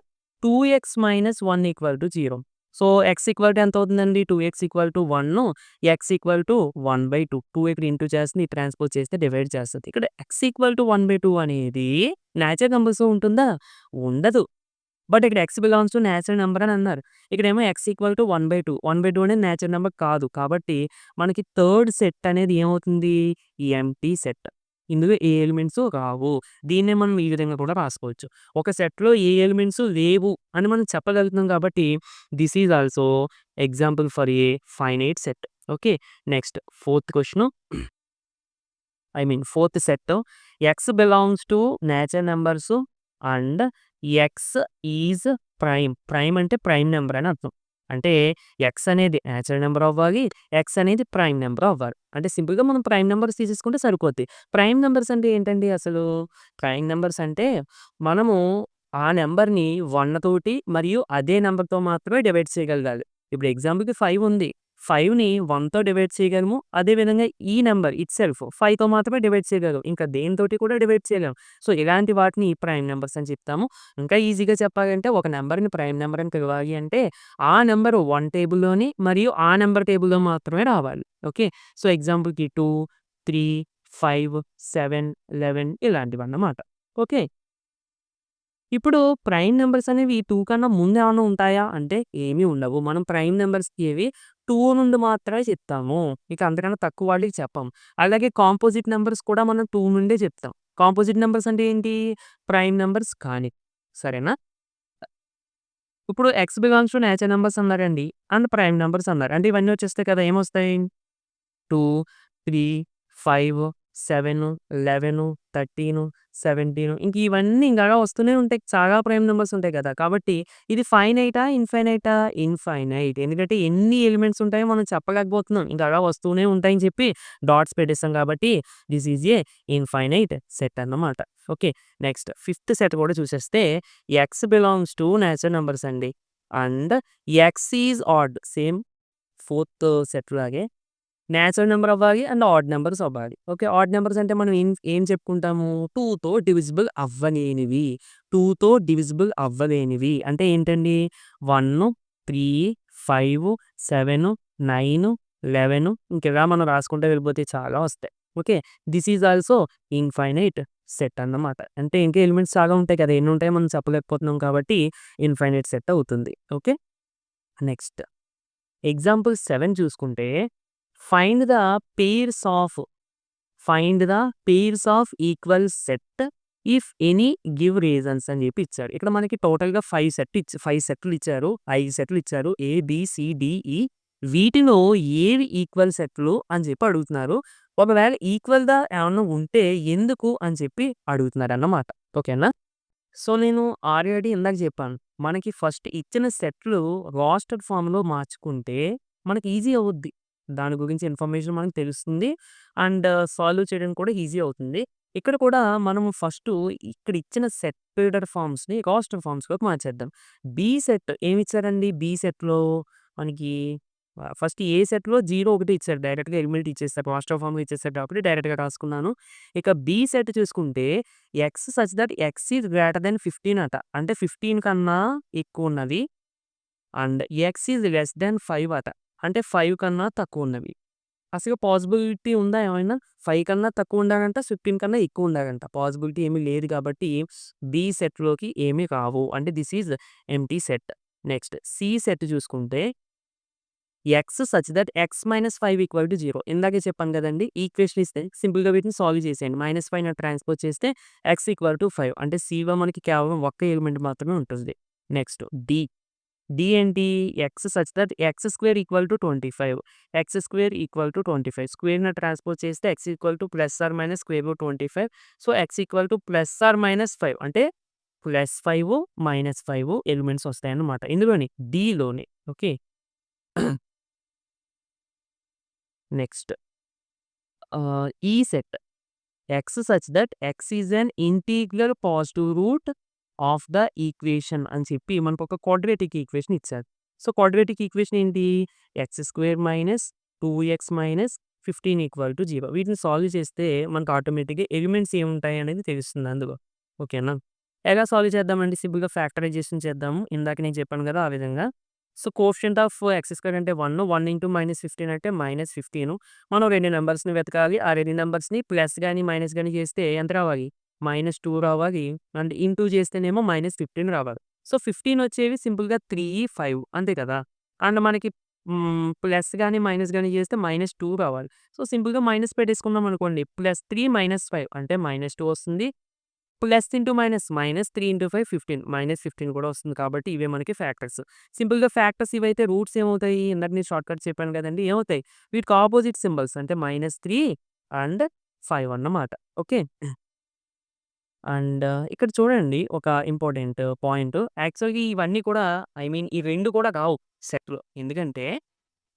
2x - 1 = 0. So, x equal to ఎంత అవుతుందండి? 2x equal to 1, x equal to 1/2. 2 ఇక్కడ ఇంటూ చేస్తుంది. ఈ ట్రాన్స్‌పోజ్ చేస్తే డివైడ్ చేస్తది. ఇక్కడ x ఈక్వల్ టు 1/2 అనేది నేచురల్ నంబర్స్‌లో ఉంటుందా? ఉండదు. బట్ ఇక్కడ x belongs to natural number అని అన్నారు. ఇక్కడేమో x ఈక్వల్ టు 1/2. 1/2 అనేది నేచురల్ నంబర్ కాదు. కాబట్టి మనకి థర్డ్ సెట్ అనేది ఏమవుతుంది? Empty set. ఇందులో ఏ ఎలిమెంట్స్ రావు. దీన్నే మనం ఈ విధంగా కూడా రాసుకోవచ్చు. ఒక సెట్‌లో ఏ ఎలిమెంట్స్ లేవు అని మనం చెప్పగలుగుతున్నాం కాబట్టి this is also example for a finite set. Okay. Next fourth question fourth set X belongs to natural numbers and x is prime. Prime అంటే ప్రైమ్ నెంబర్ అని అర్థం. అంటే ఎక్స్ అనేది నేచురల్ నెంబర్ అవ్వాలి. ఎక్స్ అనేది ప్రైమ్ నెంబర్ అవ్వాలి. అంటే సింపుల్‌గా మనం ప్రైమ్ నంబర్స్ తీసేసుకుంటే సరిపోద్ది. ప్రైమ్ నంబర్స్ అంటే ఏంటండి అసలు? ప్రైమ్ నంబర్స్ అంటే మనము ఆ నంబర్‌ని 1 తోటి మరియు అదే నంబర్‌తో మాత్రమే డివైడ్ చేయగలగాలి. ఇప్పుడు ఎగ్జాంపుల్‌కి 5 ఉంది. 5ని 1తో డివైడ్ చేయగలము. అదే విధంగా ఈ నంబర్ ఇట్‌సెల్ఫ్ 5తో మాత్రమే డివైడ్ చేయగలం. ఇంకా దేనితోటి కూడా డివైడ్ చేయలేం. సో, ఇలాంటి వాటిని ప్రైమ్ నంబర్స్ అని చెప్తాము. ఇంకా ఈజీగా చెప్పాలంటే ఒక నంబర్‌ని ప్రైమ్ నంబర్ అని పిలవాలి అంటే ఆ నంబర్ 1 టేబుల్‌లోని మరియు ఆ నంబర్ టేబుల్‌లో మాత్రమే రావాలి. ఓకే. సో, ఎగ్జాంపుల్‌కి 2, 3, 5, 7, 11 ఇలాంటివన్నమాట. ఓకే. ఇప్పుడు ప్రైమ్ నంబర్స్ అనేవి 2 కన్నా ముందేమన్నా ఉంటాయా? అంటే ఏమీ ఉండవు. మనం ప్రైమ్ నంబర్స్‌కి ఏవి 2 నుండి మాత్రమే చెప్తాము. ఇక అంతకన్నా తక్కువ వాటికి చెప్పం. అలాగే కాంపోజిట్ నంబర్స్ కూడా మనం 2 నుండే చెప్తాం. కాంపోజిట్ నంబర్స్ అంటే ఏంటి? ప్రైమ్ నంబర్స్ కానివి. సరేనా? ఇప్పుడు X belongs to natural numbers అన్నారండి. అండ్ ప్రైమ్ నంబర్స్ అన్నారు. అంటే ఇవన్నీ వచ్చేస్తాయి కదా! ఏమొస్తాయి? 2, 3, 5, 7, 11, 13, 17 ఇంక ఇవన్నీ ఇంక అలా వస్తూనే ఉంటాయి. చాలా ప్రైమ్ నంబర్స్ ఉంటాయి కదా! కాబట్టి ఇది ఫైనైటా? ఇన్‌ఫైనైటా? ఇన్‌ఫైనైట్. ఎందుకంటే ఎన్ని ఎలిమెంట్స్ ఉంటాయో మనం చెప్పలేకపోతున్నాం. ఇంక అలా వస్తూనే ఉంటాయని చెప్పి డాట్స్ పెట్టేసాం కాబట్టి this is a infinite set అన్నమాట. ఓకే. నెక్స్ట్ ఫిఫ్త్ సెట్ కూడా చూసేస్తే x belongs to natural numbers అండి. And x is odd same fourth set లాగే నేచురల్ నెంబర్ అవ్వాలి అండ్ ఆడ్ నెంబర్స్ అవ్వాలి. ఓకే. ఆడ్ నెంబర్స్ అంటే మనం ఏం ఏం చెప్పుకుంటాము? 2తో డివిజిబుల్ అవ్వలేనివి. 2తో డివిజిబుల్ అవ్వలేనివి అంటే ఏంటండి? 1, 3, 5, 7, 9, 11 ఇంకిలా మనం రాసుకుంటూ వెళ్ళిపోతే చాలా వస్తాయి. Okay. This is also infinite set అన్నమాట. అంటే ఇంకా ఎలిమెంట్స్ చాలా ఉంటాయి కదా! ఎన్నుంటాయో మనం చెప్పలేకపోతున్నాం కాబట్టి ఇన్‌ఫైనైట్ సెట్ అవుతుంది. ఓకే. నెక్స్ట్ ఎగ్జాంపుల్ 7 చూసుకుంటే find the pairs of find the pairs of equal set if any give reasons అని చెప్పి ఇచ్చారు. ఇక్కడ మనకి టోటల్‌గా 5 సెట్లు ఇచ్చారు. 5 సెట్లు ఇచ్చారు. ఏ, బి, సి, డి, ఈ వీటిలో ఏవి ఈక్వల్ సెట్లు అని చెప్పి అడుగుతున్నారు. ఒకవేళ ఈక్వల్‌గా ఏమన్నా ఉంటే ఎందుకు అని చెప్పి అడుగుతున్నారన్నమాట. ఓకేనా? సో, నేను ఆల్రెడీ ఇందాక చెప్పాను. మనకి ఫస్ట్ ఇచ్చిన సెట్లు రాస్టర్ ఫార్మ్‌లో మార్చుకుంటే మనకి ఈజీ అవుద్ది. దాని గురించి ఇన్ఫర్మేషన్ మనకు తెలుస్తుంది. అండ్ సాల్వ్ చేయడం కూడా ఈజీ అవుతుంది. ఇక్కడ కూడా మనము ఫస్టు ఇక్కడ ఇచ్చిన సెట్ బిల్డర్ ఫార్మ్స్‌ని రాస్టర్ ఫార్మ్స్‌లోకి మార్చేద్దాం. బి సెట్ ఏమిచ్చారండి? బి సెట్‌లో మనకి ఫస్ట్ ఏ సెట్‌లో 0, 1 ఇచ్చారు. డైరెక్ట్‌గా ఎలిమెంట్ ఇచ్చేసారు. రాస్టర్ ఫార్మ్‌లో ఇచ్చేసారు కాబట్టి డైరెక్ట్‌గా రాసుకున్నాను. ఇక బి సెట్ చూసుకుంటే x such that x is greater than 15 అట. అంటే 15 కన్నా ఎక్కువున్నవి. And x is less than 5 అట. అంటే 5 కన్నా తక్కువున్నవి. అసలు పాసిబిలిటీ ఉందా ఏమైనా? 5 కన్నా తక్కువ ఉండాలంట, 15 కన్నా ఎక్కువ ఉండాలంట. పాసిబిలిటీ ఏమీ లేదు కాబట్టి బి సెట్‌లోకి ఏమీ రావు. అంటే this is empty set. Next C set చూసుకుంటే x such that x minus 5 equal to 0 ఇందాకే చెప్పాను కదండీ! ఈక్వేషన్ ఇస్తే సింపుల్‌గా వీటిని సాల్వ్ చేసేయండి. -5 ట్రాన్స్‌పోజ్ చేస్తే ఎక్స్ ఈక్వల్ టు 5 అంటే సిలో మనకి కేవలం ఒక్క ఎలిమెంట్ మాత్రమే ఉంటుంది. Next D. డి ఏంటి? X such that x square equal to 25 x square equal to 25 స్క్వేర్‌ని ట్రాన్స్‌పోజ్ చేస్తే x equal to plus or minus square root 25 so, x equal to plus or minus 5 అంటే +5, -5 elements వస్తాయన్నమాట. ఇందులోని డిలోనే. Okay. Next E set x such that x is an integral positive root of the equation అని చెప్పి మనకొక quadratic equation ఇచ్చారు. So, quadratic equation ఏంటి? X square minus 2x minus 15 equal to 0 వీటిని సాల్వ్ చేస్తే మనకు ఆటోమేటిక్‌గా ఎలిమెంట్స్ ఏముంటాయి అనేది తెలుస్తుంది అందులో. ఓకేనా? ఎలా సాల్వ్ చేద్దామండి? సింపుల్‌గా ఫ్యాక్టరైజేషన్ చేద్దాము. ఇందాక నేను చెప్పాను కదా! ఆ విధంగా. So, coefficient of x square అంటే 1, 1 ఇంటూ -15 అంటే -15 మనం 2 నంబర్స్‌ని వెతకాలి. ఆ 2 నంబర్స్‌ని ప్లస్ గాని, మైనస్ గాని చేస్తే ఎంత రావాలి? -2 రావాలి. అండ్ ఇంటూ చేస్తేనేమో -15 రావాలి. సో, 15 వచ్చేవి సింపుల్‌గా 3, 5 అంతే కదా! అండ్ మనకి ప్లస్ గాని, మైనస్ గాని చేస్తే -2 రావాలి. సో, సింపుల్‌గా మైనస్ పెట్టేసుకున్నాం అనుకోండి. +3 -5 అంటే -2 వస్తుంది. ప్లస్ ఇంటూ మైనస్, -3 ఇంటూ 5 15 -15 కూడా వస్తుంది కాబట్టి ఇవే మనకి ఫ్యాక్టర్స్. సింపుల్‌గా ఫ్యాక్టర్స్ ఇవైతే రూట్స్ ఏమవుతాయి? ఇందాక నేను షార్ట్‌కట్ చెప్పాను కదండీ! ఏమవుతాయి? వీటికి ఆపోజిట్ సింబల్స్ అంటే -3 అండ్ 5 అన్నమాట. ఓకే. అండ్ ఇక్కడ చూడండి ఒక ఇంపార్టెంట్ పాయింట్. యాక్చువల్‌గా ఇవన్నీ కూడా ఐ మీన్ ఈ 2 కూడా రావు సెట్‌లో. ఎందుకంటే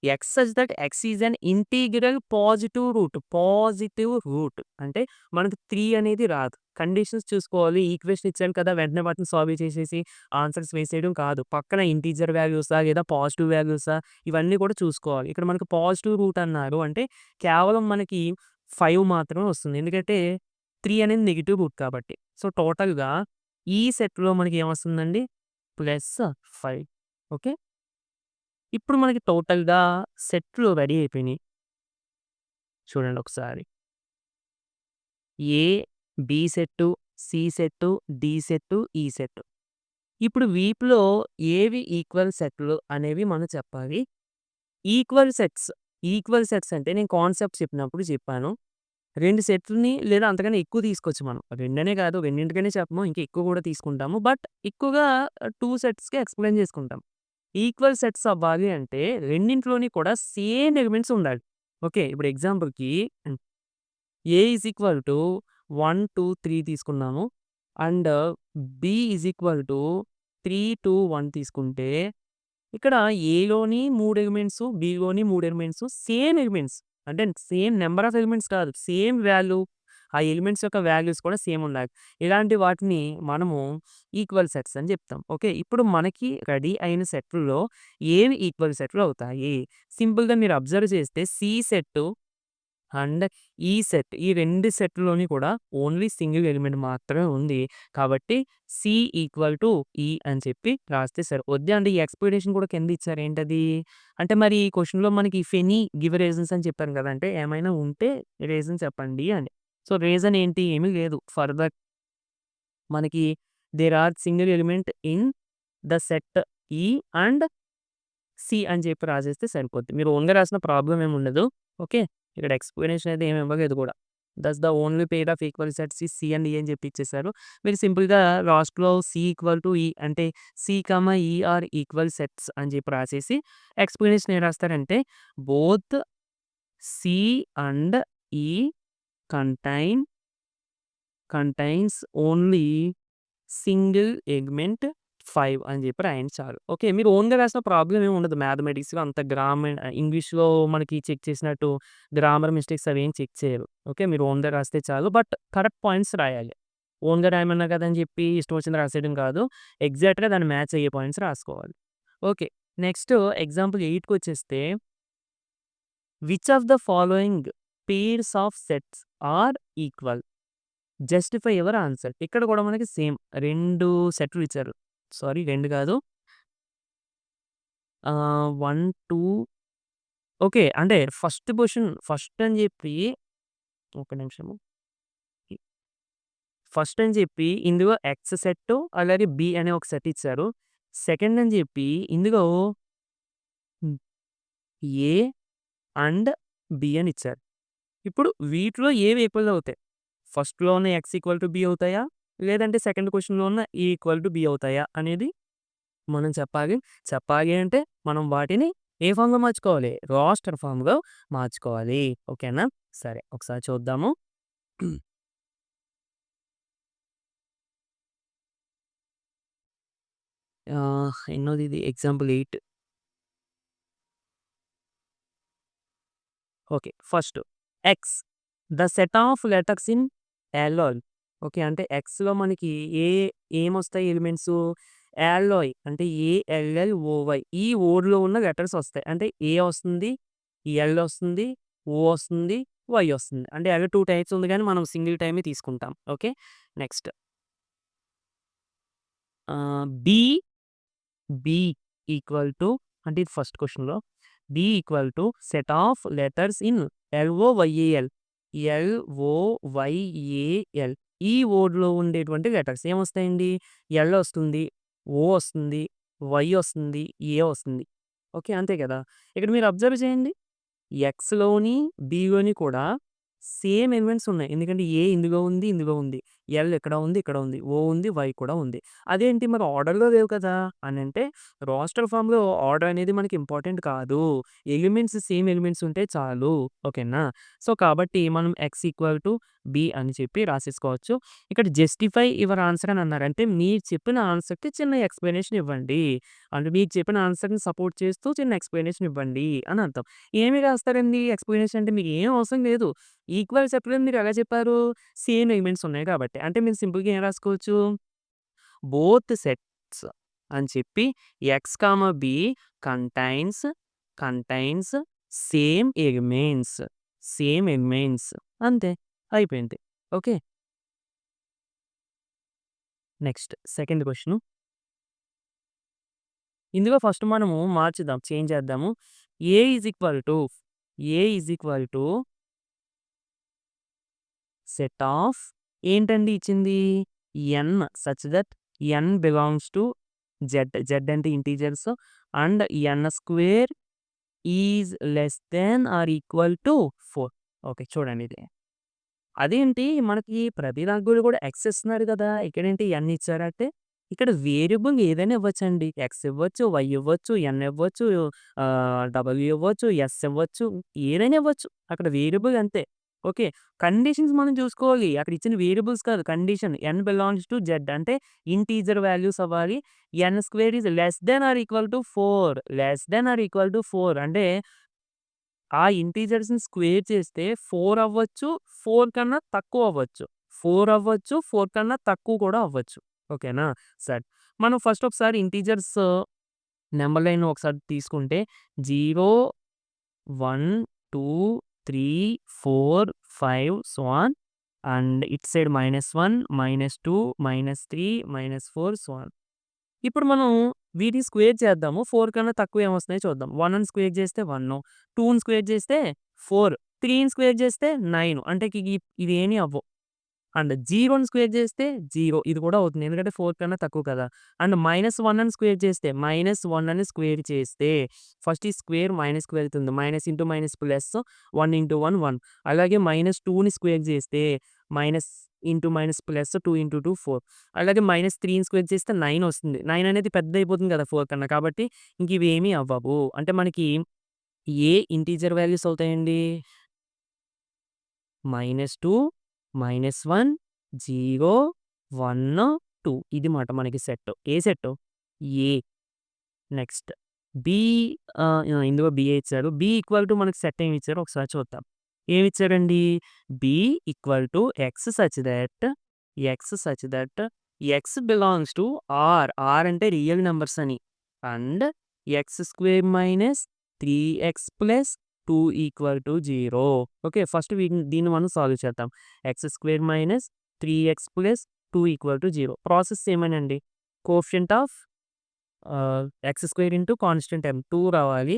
x such that x is an integral positive root అంటే మనకు 3 అనేది రాదు. కండిషన్స్ చూసుకోవాలి. ఈక్వేషన్ ఇచ్చాను కదా! వెంటనే వాటిని సాల్వ్ చేసేసి ఆన్సర్స్ వేసేయడం కాదు. పక్కన ఇంటిజర్ వాల్యూసా లేదా పాజిటివ్ వాల్యూసా ఇవన్నీ కూడా చూసుకోవాలి. ఇక్కడ మనకు పాజిటివ్ రూట్ అన్నారు అంటే కేవలం మనకి 5 మాత్రమే వస్తుంది. ఎందుకంటే 3 అనేది నెగెటివ్ రూట్ కాబట్టి. సో, టోటల్‌గా ఈ సెట్‌లో మనకి ఏమొస్తుందండి? +5 ఓకే. ఇప్పుడు మనకి టోటల్‌గా సెట్‌లు రెడీ అయిపోయినాయి. చూడండి ఒకసారి. A, B set, C set, D set, E set. ఇప్పుడు వీటిలో ఏవి ఈక్వల్ సెట్‌లు అనేవి మనం చెప్పాలి. ఈక్వల్ సెట్స్, ఈక్వల్ సెట్స్ అంటే నేను కాన్సెప్ట్ చెప్పినప్పుడు చెప్పాను. 2 సెట్‌లని లేదా అంతకన్నా ఎక్కువ తీసుకోవచ్చు మనం. 2 అనే కాదు రెండింటికనే చెప్పము. ఇంకా ఎక్కువ కూడా తీసుకుంటాము. బట్ ఎక్కువగా 2 సెట్స్‌కే ఎక్స్‌ప్లెయిన్ చేసుకుంటాం. ఈక్వల్ సెట్స్ అవ్వాలి అంటే రెండింటిలోని కూడా సేమ్ ఎలిమెంట్స్ ఉండాలి. ఓకే. ఇప్పుడు ఎగ్జాంపుల్‌కి ఏ ఈజ్ ఈక్వల్ టు 1, 2, 3 తీసుకున్నాము. And B is equal to 3, 2, 1 తీసుకుంటే ఇక్కడ ఏలోని 3 ఎలిమెంట్స్, బిలోని 3 ఎలిమెంట్స్ సేమ్ ఎలిమెంట్స్. అంటే సేమ్ నంబర్ ఆఫ్ ఎలిమెంట్స్ కాదు. సేమ్ వాల్యూ ఆ ఎలిమెంట్స్ యొక్క వాల్యూస్ కూడా సేమ్ ఉండాలి. ఇలాంటి వాటిని మనము ఈక్వల్ సెట్స్ అని చెప్తాం. ఓకే. ఇప్పుడు మనకి రెడీ అయిన సెట్‌ల్లో ఏవి ఈక్వల్ సెట్‌లు అవుతాయి? సింపుల్‌గా మీరు అబ్జర్వ్ చేస్తే సి సెట్టు అండ్ ఈ సెట్ ఈ 2 సెట్‌లోని కూడా ఓన్లీ సింగిల్ ఎలిమెంట్ మాత్రమే ఉంది. కాబట్టి సి ఈక్వల్ టు ఈ అని చెప్పి రాస్తే సరిపోద్ది. అండ్ ఈ ఎక్స్‌ప్లనేషన్ కూడా కింద ఇచ్చారు. ఏంటది? అంటే మరి ఈ క్వెషన్‌లో మనకి ఇఫ్ ఎనీ గివ్ రీజన్స్ అని చెప్పాను కదా! అంటే ఏమైనా ఉంటే రీజన్ చెప్పండి అని. సో, రీజన్ ఏంటి? ఏమీ లేదు. ఫర్దర్ మనకి there are single element in the set E and C అని చెప్పి రాసేస్తే సరిపోద్ది. మీరు ఓన్‌గా రాసిన ప్రాబ్లమ్ ఏమి ఉండదు. ఓకే. ఇక్కడ ఎక్స్‌ప్లనేషన్ అయితే ఏమి ఇవ్వలేదు కూడా. That's the only pair of equal sets is C and E అని చెప్పి ఇచ్చేసారు. మీరు సింపుల్‌గా లాస్ట్‌లో సి ఈక్వల్ టు ఈ అంటే సి, ఈ ఆర్ ఈక్వల్ సెట్స్ అని చెప్పి రాసేసి ఎక్స్‌ప్లనేషన్ ఏం రాస్తారంటే బోత్ సి అండ్ ఈ contain contains only single element 5 అని చెప్పి రాయండి చాలు. ఓకే. మీరు ఓన్‌గా రాసిన ప్రాబ్లమ్ ఏమి ఉండదు. మ్యాథమెటిక్స్‌లో అంత ఇంగ్లీష్‌లో మనకి చెక్ చేసినట్టు గ్రామర్ మిస్టేక్స్ అవేం చెక్ చేయరు. ఓకే. మీరు ఓన్‌గా రాస్తే చాలు. బట్ కరెక్ట్ పాయింట్స్ రాయాలి. ఓన్‌గా రాయమన్నా కదా అని చెప్పి ఇష్టం వచ్చింది రాసేయడం కాదు. ఎగ్జాక్ట్‌గా దాన్ని మ్యాచ్ అయ్యే పాయింట్స్ రాసుకోవాలి. ఓకే. నెక్స్ట్ ఎగ్జాంపుల్ 8కొచ్చేస్తే which of the following pairs of sets are equal? Justify your answer. ఇక్కడ కూడా మనకి సేమ్ 2 సెట్లు ఇచ్చారు. సారీ 2 కాదు. 1, 2 ఓకే. అంటే ఫస్ట్ పొజిషన్ ఫస్ట్ అని చెప్పి ఒక్క నిమిషము. ఫస్ట్ అని చెప్పి ఇందులో ఎక్స్ సెట్ అలాగే బి అనే ఒక సెట్ ఇచ్చారు. సెకండ్ అని చెప్పి ఇందులో హ్మ్. ఏ అండ్ బి అని ఇచ్చారు. ఇప్పుడు వీటిలో ఏవి ఈక్వల్ అవుతాయి? ఫస్ట్‌లో ఉన్న ఎక్స్ ఈక్వల్ టు బి అవుతాయా? లేదంటే సెకండ్ క్వెషన్‌లో ఉన్న ఏ ఈక్వల్ టు బి అవుతాయా? అనేది మనం చెప్పాలి. చెప్పాలి అంటే మనం వాటిని ఏ ఫార్మ్‌లో మార్చుకోవాలి? రాస్టర్ ఫార్మ్‌లో మార్చుకోవాలి. ఓకేనా? సరే. ఒకసారి చూద్దాము. ఎన్నోదిది example 8. Okay. First x the set of letters in alloy. Okay. అంటే ఎక్స్‌లో మనకి ఏ ఏమొస్తాయి ఎలిమెంట్సు? అల్లాయ్ అంటే ఏఎల్ఎల్ఓవై ఈ వర్డ్‌లో ఉన్న లెటర్స్ వస్తాయి. అంటే ఏ వస్తుంది, ఎల్ వస్తుంది, ఓ వస్తుంది, వై వస్తుంది. అంటే ఎల్ 2 టైప్స్ ఉంది గానీ మనం సింగిల్ టైమే తీసుకుంటాం. Okay. Next B B equal to అంటే ఇది ఫస్ట్ క్వెషన్‌లో B equal to set of letters in L O Y A L. L O Y A L ఈ వర్డ్‌లో ఉండేటువంటి లెటర్స్ ఏమొస్తాయండి? ఎల్ వస్తుంది, ఓ వస్తుంది, వై వస్తుంది, ఏ వస్తుంది. ఓకే. అంతే కదా! ఇక్కడ మీరు అబ్జర్వ్ చేయండి. ఎక్స్‌లోని, బిలోని కూడా సేమ్ ఎలిమెంట్స్ ఉన్నాయి. ఎందుకంటే ఏ ఇందులో ఉంది, ఇందులో ఉంది. ఎల్ ఇక్కడ ఉంది, ఇక్కడ ఉంది. ఓ ఉంది, వై కూడా ఉంది. అదేంటి మరి ఆర్డర్‌లో లేవు కదా! అనంటే రోస్టర్ ఫార్మ్‌లో ఆర్డర్ అనేది మనకి ఇంపార్టెంట్ కాదు. ఎలిమెంట్స్ సేమ్ ఎలిమెంట్స్ ఉంటే చాలు. ఓకేనా? సో, కాబట్టి మనం ఎక్స్ ఈక్వల్ టు బి అని చెప్పి రాసేసుకోవచ్చు. ఇక్కడ జస్టిఫై యువర్ ఆన్సర్ అని అన్నారు. అంటే మీరు చెప్పిన ఆన్సర్‌కి చిన్న ఎక్స్‌ప్లనేషన్ ఇవ్వండి. అంటే మీరు చెప్పిన ఆన్సర్‌ని సపోర్ట్ చేస్తూ చిన్న ఎక్స్‌ప్లనేషన్ ఇవ్వండి అని అర్థం. ఏమి రాస్తారండి ఎక్స్‌ప్లనేషన్ అంటే మీకు ఏం అవసరం లేదు. ఈక్వల్ సెపరేట్ మీరు ఎలా చెప్పారు? సేమ్ ఎలిమెంట్స్ ఉన్నాయి కాబట్టి. అంటే మీరు సింపుల్‌గా ఏం రాసుకోవచ్చు? బోత్ సెట్స్ అని చెప్పి x, B contains contains same elements. Same elements. అంతే. అయిపోయింది. ఓకే. Next second question. ఇందులో ఫస్ట్ మనము మార్చుదాం. చేంజ్ చేద్దాము. A is equal to A is equal to set of ఏంటండి ఇచ్చింది? N such that n belongs to Z. Z అంటే integers and n square is less than or equal to 4. Okay. చూడండి ఇది. అదేంటి మనకి ప్రతి దాంట్లో కూడా ఎక్స్ ఇస్తున్నారు కదా! ఇక్కడేంటి ఎన్ ఇచ్చారంటే, ఇక్కడ వేరియబుల్ ఏదైనా ఇవ్వచ్చండి. ఎక్స్ ఇవ్వచ్చు, వై ఇవ్వచ్చు, ఎన్ ఇవ్వచ్చు, డబ్ల్యూ ఇవ్వచ్చు, ఎస్ ఇవ్వచ్చు, ఏదైనా ఇవ్వచ్చు. అక్కడ వేరియబుల్ అంతే. ఓకే. కండిషన్స్ మనం చూసుకోవాలి. అక్కడ ఇచ్చిన వేరియబుల్స్ కాదు condition. N belongs to Z అంటే ఇంటీజర్ వాల్యూస్ అవ్వాలి. N square is less than or equal to 4. Less than or equal to 4 అంటే ఆ ఇంటీజర్స్‌ని స్క్వేర్ చేస్తే 4 అవ్వచ్చు, 4 కన్నా తక్కువ అవ్వచ్చు. 4 అవ్వచ్చు, 4 కన్నా తక్కువ కూడా అవ్వచ్చు. ఓకేనా? సరే. మనం ఫస్ట్ ఒకసారి ఇంటీజర్స్ నంబర్ లైన్ ఒకసారి తీసుకుంటే 0, 1, 2, 3, 4, 5 సో ఆన్ అండ్ ఇటు సైడ్ -1, -2, -3, -4 సో ఆన్. ఇప్పుడు మనం వీటిని స్క్వేర్ చేద్దాము. 4 కన్నా తక్కువ ఏమొస్తున్నాయో చూద్దాం. 1ని స్క్వేర్ చేస్తే 1, 2ని స్క్వేర్ చేస్తే 4, 3ని స్క్వేర్ చేస్తే 9 అంటే ఇవేమీ అవ్వవు. అండ్ 0ని స్క్వేర్ చేస్తే 0 ఇది కూడా అవుతుంది. ఎందుకంటే 4 కన్నా తక్కువ కదా! అండ్ -1 అని స్క్వేర్ చేస్తే -1 అని స్క్వేర్ చేస్తే ఫస్ట్ ఈ స్క్వేర్ మైనస్‌కి వెళ్తుంది. Minus into minus plus 1 into 1 1. అలాగే -2ని స్క్వేర్ చేస్తే minus into minus plus 2 into 2 4. అలాగే -3ని స్క్వేర్ చేస్తే 9 వస్తుంది. 9 అనేది పెద్దదయిపోతుంది కదా! 4 కన్నా. కాబట్టి ఇంక ఇవేమీ అవ్వవు. అంటే మనకి ఏ ఇంటీజర్ వాల్యూస్ అవుతాయండి? -2, -1, 0, 1, 2 ఇది మాట మనకి set. A set? A. Next B ఇందులో బిఏ ఇచ్చారు. బి ఈక్వల్ టు మనకి సెట్ ఏమి ఇచ్చారో ఒకసారి చూద్దాం. ఏమిచ్చారండి? B equal to x such that x belongs to R. R అంటే రియల్ నంబర్స్ అని. And x square minus 3x plus 2 equal to 0. ఓకే. ఫస్ట్ దీన్ని మనం సాల్వ్ చేద్దాం. X square minus 3x plus 2 equal to 0. Process ఏమేనండి? Coefficient of x square into constant m 2 రావాలి.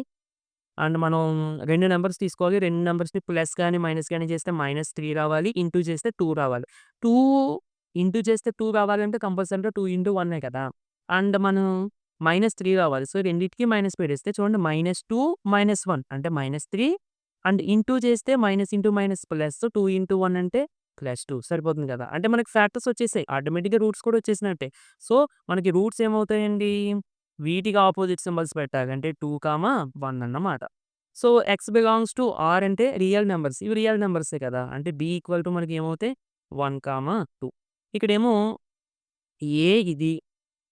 And మనం 2 numbers తీసుకోవాలి. 2 నంబర్స్‌ని ప్లస్ గాని, మైనస్ గాని చేస్తే -3 రావాలి. ఇంటూ చేస్తే 2 రావాలి. 2 ఇంటూ చేస్తే 2 రావాలంటే కంపల్సరీగా 2 ఇంటూ 1 కదా! అండ్ మనం -3 రావాలి. సో, రెండిటికి మైనస్ పెట్టేస్తే చూడండి -2, -1 అంటే -3 అండ్ ఇంటూ చేస్తే minus into minus plus 2 into 1 అంటే +2 సరిపోతుంది కదా! అంటే మనకి ఫ్యాక్టర్స్ వచ్చేసాయి. ఆటోమేటిక్‌గా రూట్స్ కూడా వచ్చేసినట్టే. సో, మనకి రూట్స్ ఏమవుతాయండి? వీటికి అపోజిట్ సింబల్స్ పెట్టాలి. అంటే 2, 1 అన్నమాట. So, x belongs to R అంటే రియల్ నంబర్స్. ఇవి రియల్ నంబర్సే కదా! అంటే బి ఈక్వల్ టు మనకి ఏమవుతాయి 1, 2. ఇక్కడేమో ఏ ఇది,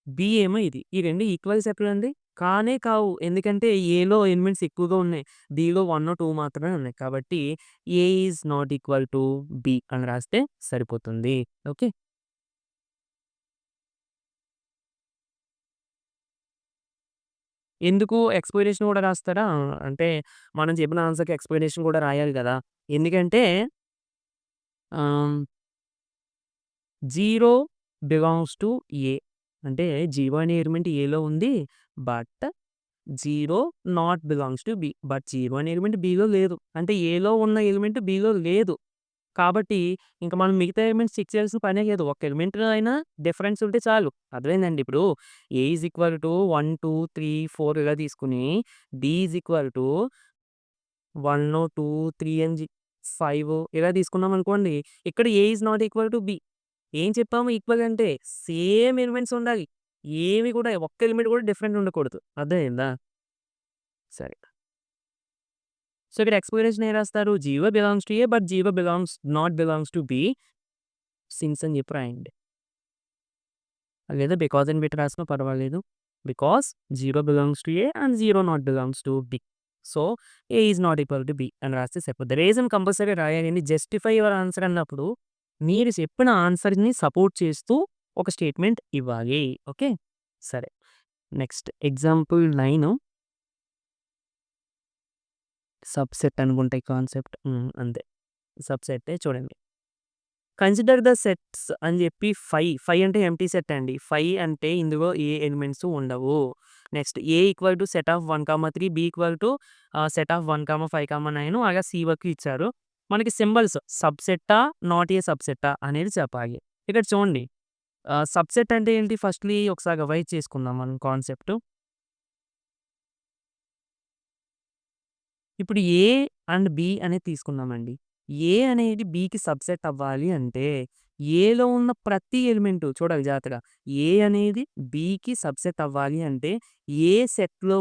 బి ఏమో ఇది. ఈ 2 ఈక్వల్ సెట్‌లండి? కానే కావు. ఎందుకంటే ఏలో ఎలిమెంట్స్ ఎక్కువగా ఉన్నాయి. బిలో 1, 2 మాత్రమే ఉన్నాయి. కాబట్టి A is not equal to B అని రాస్తే సరిపోతుంది. ఓకే. ఎందుకు ఎక్స్‌ప్లనేషన్ కూడా రాస్తారా? అంటే మనం చెప్పిన ఆన్సర్‌కి ఎక్స్‌ప్లనేషన్ కూడా రాయాలి గదా! ఎందుకంటే ఆహ్, 0 బిలాంగ్స్ టు ఏ. అంటే 0 అనే ఎలిమెంట్ ఏలో ఉంది. But 0 not belongs to B. But 0 అనే ఎలిమెంట్ బిలో లేదు. అంటే ఏలో ఉన్న ఎలిమెంట్ బిలో లేదు. కాబట్టి ఇంక మనం మిగతా ఎలిమెంట్స్ చెక్ చేయాల్సిన పనే లేదు. ఒక్క ఎలిమెంట్ అయినా డిఫరెన్స్ ఉంటే చాలు. అర్థమైందండి ఇప్పుడు ఏ ఈజ్ ఈక్వల్ టు 1, 2, 3, 4 ఇలా తీసుకొని బి ఈజ్ ఈక్వల్ టు 1, 2, 3 అని 5 ఇలా తీసుకున్నామనుకోండి. ఇక్కడ A is not equal to B. ఏం చెప్పాము ఈక్వల్ అంటే సేమ్ ఎలిమెంట్స్ ఉండాలి. ఏమి కూడా ఒక్క ఎలిమెంట్ కూడా డిఫరెంట్ ఉండకూడదు. అర్థమైందా? సరే. సో, ఇక్కడ ఎక్స్‌ప్లనేషన్ ఏం రాస్తారు? 0 belongs to A but 0 not belongs to B since అని చెప్పి రాయండి. లేదా బికాజ్ అని పెట్టి రాసినా పర్వాలేదు. Because 0 belongs to A and 0 not belongs to B. So, A is not equal to B అని రాస్తే సరిపోద్ది. రీజన్ కంపల్సరీ రాయాలండి. జస్టిఫై యువర్ ఆన్సర్ అన్నప్పుడు మీరు చెప్పిన ఆన్సర్‌ని సపోర్ట్ చేస్తూ ఒక స్టేట్మెంట్ ఇవ్వాలి. ఓకే. సరే. నెక్స్ట్ ఎగ్జాంపుల్ 9 సబ్‌సెట్ అనుకుంటా ఈ కాన్సెప్ట్. అంతే. సబ్‌సెట్టే చూడండి. కన్సిడర్ ద సెట్స్ అని చెప్పి 5 అంటే ఎంప్టీ సెట్ అండి. 5 అంటే ఇందులో ఏ ఎలిమెంట్స్ ఉండవు. Next A equal to set of 1, 3 B equal to set of 1, 5, 9 అలా సి వరకు ఇచ్చారు. మనకి సింబల్స్ సబ్‌సెట్టా? Not a సబ్‌సెట్టా? అనేది చెప్పాలి. ఇక్కడ చూడండి. సబ్‌సెట్ అంటే ఏంటి? ఫస్ట్‌లీ ఒకసారి రివైజ్ చేసుకుందాం మనం కాన్సెప్ట్. ఇప్పుడు ఏ అండ్ బి అనేది తీసుకుందామండి. ఏ అనేది బికి సబ్‌సెట్ అవ్వాలి అంటే, ఏలో ఉన్న ప్రతి ఎలిమెంటు చూడాలి జాగ్రత్తగా. ఏ అనేది బికి సబ్‌సెట్ అవ్వాలి అంటే, ఏ సెట్‌లో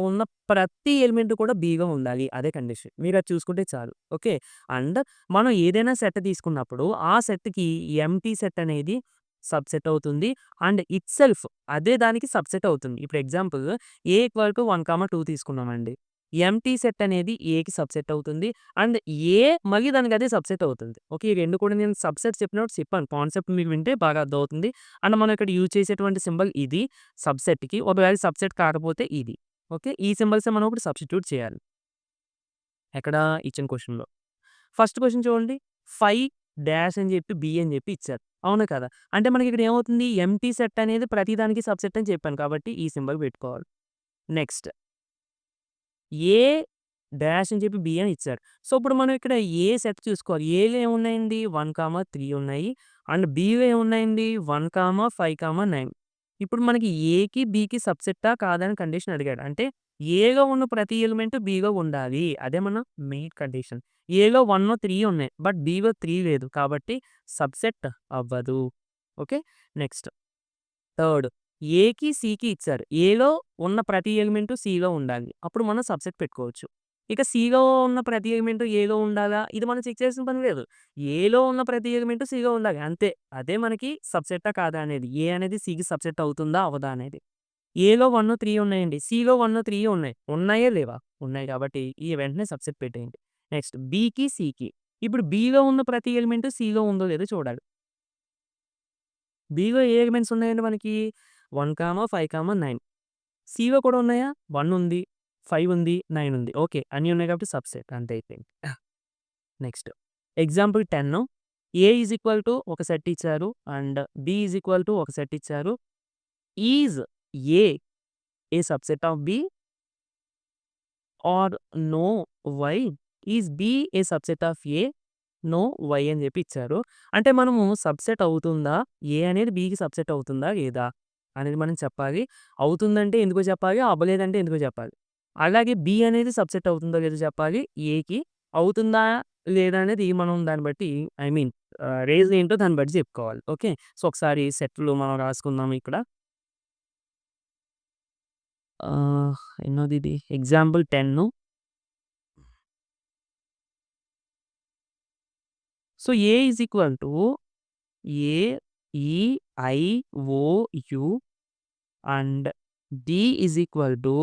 ఉన్న ప్రతి ఎలిమెంట్ కూడా బిలో ఉండాలి. అదే కండిషన్. మీరది చూసుకుంటే చాలు. ఓకే. అండ్ మనం ఏదైనా సెట్ తీసుకున్నప్పుడు, ఆ సెట్‌కి ఎంప్టీ సెట్ అనేది సబ్‌సెట్ అవుతుంది. అండ్ ఇట్‌సెల్ఫ్ అదే దానికి సబ్‌సెట్ అవుతుంది. ఇప్పుడు ఎగ్జాంపుల్ ఏ ఈక్వల్ టు 1, 2 తీసుకున్నామండి. ఎంప్టీ సెట్ అనేది ఏకి సబ్‌సెట్ అవుతుంది. అండ్ ఏ మళ్ళీ దానికి అదే సబ్‌సెట్ అవుతుంది. ఓకే. ఈ 2 కూడా నేను సబ్‌సెట్స్ చెప్పినప్పుడు చెప్పాను. కాన్సెప్ట్ మీకు వింటే బాగా అర్థమవుతుంది. అండ్ మనం ఇక్కడ యూజ్ చేసేటువంటి సింబల్ ఇది సబ్‌సెట్‌కి. ఒకవేళ సబ్‌సెట్ కాకపోతే ఇది. ఓకే. ఈ సింబల్సే మనం ఇప్పుడు సబ్‌స్టిట్యూట్ చేయాలి. ఎక్కడ ఇచ్చిన క్వెషన్‌లో. ఫస్ట్ క్వెషన్ చూడండి. 5 డాష్ అని చెప్పి బి అని చెప్పి ఇచ్చారు. అవునా కదా! అంటే మనకి ఇక్కడ ఏమవుతుంది? ఎంప్టీ సెట్ అనేది ప్రతి దానికి సబ్‌సెట్ అని చెప్పాను కాబట్టి ఈ సింబల్ పెట్టుకోవాలి. నెక్స్ట్ ఏ డాష్ అని చెప్పి బి అని ఇచ్చారు. సో, ఇప్పుడు మనం ఇక్కడ ఏ సెట్ చూసుకోవాలి. ఏలో ఏమున్నాయండి 1, 3 ఉన్నాయి. అండ్ బిలో ఏమున్నాయండి 1, 5, 9. ఇప్పుడు మనకి ఏకి, బికి సబ్‌సెట్టా కాదా అని కండిషన్ అడిగాడు. అంటే ఏలో ఉన్న ప్రతి ఎలిమెంట్ బిలో ఉండాలి. అదే మన మెయిన్ కండిషన్. ఏలో 1, 3 ఉన్నాయి. బట్ బిలో 3 లేదు. కాబట్టి సబ్‌సెట్ అవ్వదు. ఓకే. నెక్స్ట్ థర్డ్ ఏకి, సికి ఇచ్చారు. ఏలో ఉన్న ప్రతి ఎలిమెంటు సిలో ఉండాలి. అప్పుడు మనం సబ్‌సెట్ పెట్టుకోవచ్చు. ఇక సిలో ఉన్న ప్రతి ఎలిమెంటు ఏలో ఉండాలా? ఇది మనం చెక్ చేయాల్సిన పని లేదు. ఏలో ఉన్న ప్రతి ఎలిమెంటు సిలో ఉండాలి. అంతే. అదే మనకి సబ్‌సెట్టా కాదా అనేది. ఏ అనేది సికి సబ్‌సెట్ అవుతుందా? అవ్వదా అనేది. ఏలో 1, 3 ఉన్నాయండి. సిలో 1, 3 ఉన్నాయి. ఉన్నాయా? లేవా? ఉన్నాయి కాబట్టి ఈ వెంటనే సబ్‌సెట్ పెట్టేయండి. నెక్స్ట్ బికి, సికి. ఇప్పుడు బిలో ఉన్న ప్రతి ఎలిమెంటు సిలో ఉందో లేదో చూడాలి. బిలో ఏ ఎలిమెంట్స్ ఉన్నాయండి మనకి? 1, 5, 9. సిలో కూడా ఉన్నాయా? 1 ఉంది, 5 ఉంది, 9 ఉంది. ఓకే. అన్నీ ఉన్నాయి కాబట్టి సబ్‌సెట్ అంతే అయిపోయింది. Next example 10 A is equal to ఒక సెట్ ఇచ్చారు. And B is equal to ఒక సెట్ ఇచ్చారు. Is A a subset of B or no why is B a subset of A no why అని చెప్పి ఇచ్చారు. అంటే మనము సబ్‌సెట్ అవుతుందా? ఏ అనేది బికి సబ్‌సెట్ అవుతుందా? లేదా? అనేది మనం చెప్పాలి. అవుతుందంటే ఎందుకో చెప్పాలి. అవ్వలేదంటే ఎందుకో చెప్పాలి. అలాగే బి అనేది సబ్‌సెట్ అవుతుందో లేదో చెప్పాలి ఏకి. అవుతుందా? లేదా? అనేది మనం దాన్ని బట్టి ఐ మీన్ రీజన్ ఏంటో దాన్ని బట్టి చెప్పుకోవాలి. ఓకే. సో, ఒకసారి సెట్‌లు మనం రాసుకుందాం ఇక్కడ. ఎన్నోదిది example 10 so, A is equal to A, E, I, O, U and D is equal to